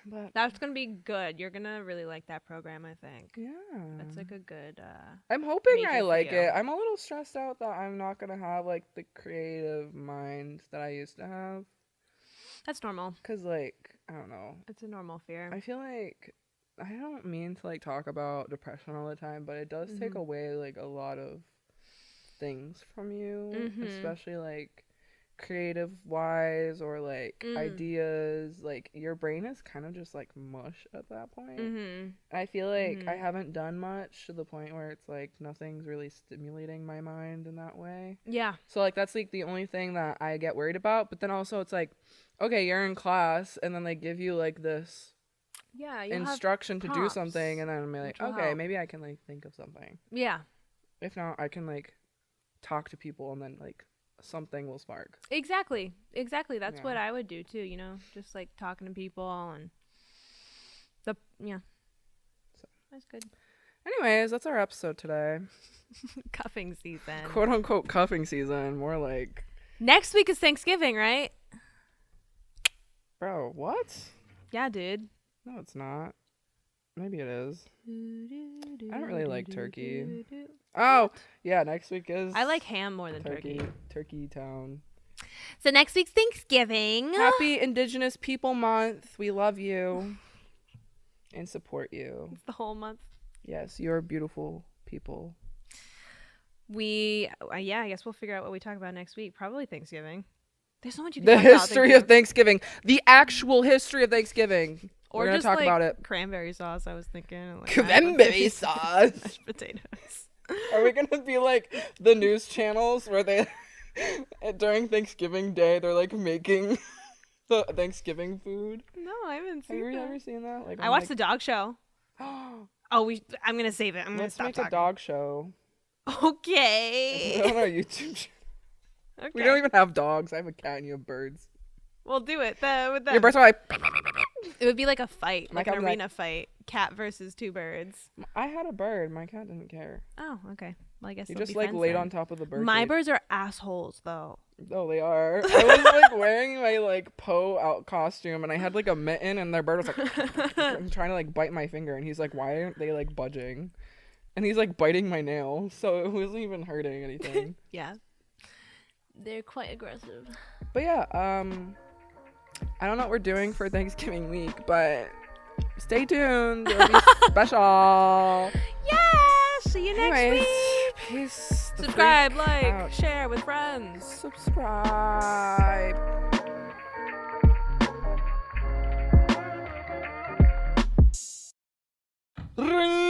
But that's gonna be good. You're gonna really like that program, I think. Yeah. That's like a good I'm hoping I like it. I'm a little stressed out that I'm not gonna have like the creative mind that I used to have. That's normal. 'Cause like, I don't know. It's a normal fear. I feel like I don't mean to like talk about depression all the time, but it does take away like a lot of things from you, especially like creative wise or like ideas. Like your brain is kind of just like mush at that point. And I feel like I haven't done much to the point where it's like nothing's really stimulating my mind in that way. Yeah. So like that's like the only thing that I get worried about. But then also it's like, okay, you're in class and then they give you like this instruction to do something, and then I'm like, okay, maybe I can like think of something. Yeah. If not, I can like talk to people and then like something will spark. Exactly. That's what I would do too, you know, just like talking to people and so that's good. Anyways, that's our episode today. Cuffing season. Quote unquote cuffing season. More like next week is Thanksgiving, right? Bro, what? Yeah, dude. No, it's not. Maybe it is. I don't really like turkey. Oh, yeah, next week is... I like ham more than turkey. Turkey town. So next week's Thanksgiving. Happy Indigenous People Month. We love you and support you. It's the whole month. Yes, you're beautiful people. I guess we'll figure out what we talk about next week. Probably Thanksgiving. There's so much you can The talk about history of Thanksgiving. The actual history of Thanksgiving. Or We're going to talk like about it. Cranberry sauce, I was thinking. Like cranberry sauce. Mashed potatoes. Are we going to be like the news channels where they, during Thanksgiving Day, they're like making the Thanksgiving food? No, I haven't seen Have you that. ever seen that? Like, I watched the dog show. I'm going to save it. I'm going to stop make talking. a dog show. Okay. On our YouTube channel. Okay. We don't even have dogs. I have a cat and you have birds. We'll do it. With Your birds are like... It would be like a fight, like an cat arena fight. Cat versus two birds. I had a bird. My cat didn't care. Oh, okay. Well, I guess he they'll just be like friends laid then. on top of the bird. My birds are assholes, though. Oh, they are. I was like wearing my like Poe out costume, and I had like a mitten, and their bird was like trying to like bite my finger, and he's like, "Why aren't they like budging?" And he's like biting my nail, so it wasn't even hurting anything. Yeah, they're quite aggressive. But yeah, I don't know what we're doing for Thanksgiving week, but stay tuned. It'll be special. Yeah, see you next Anyways, week. peace. The Subscribe, freak like, out. share with friends. Subscribe. Ring.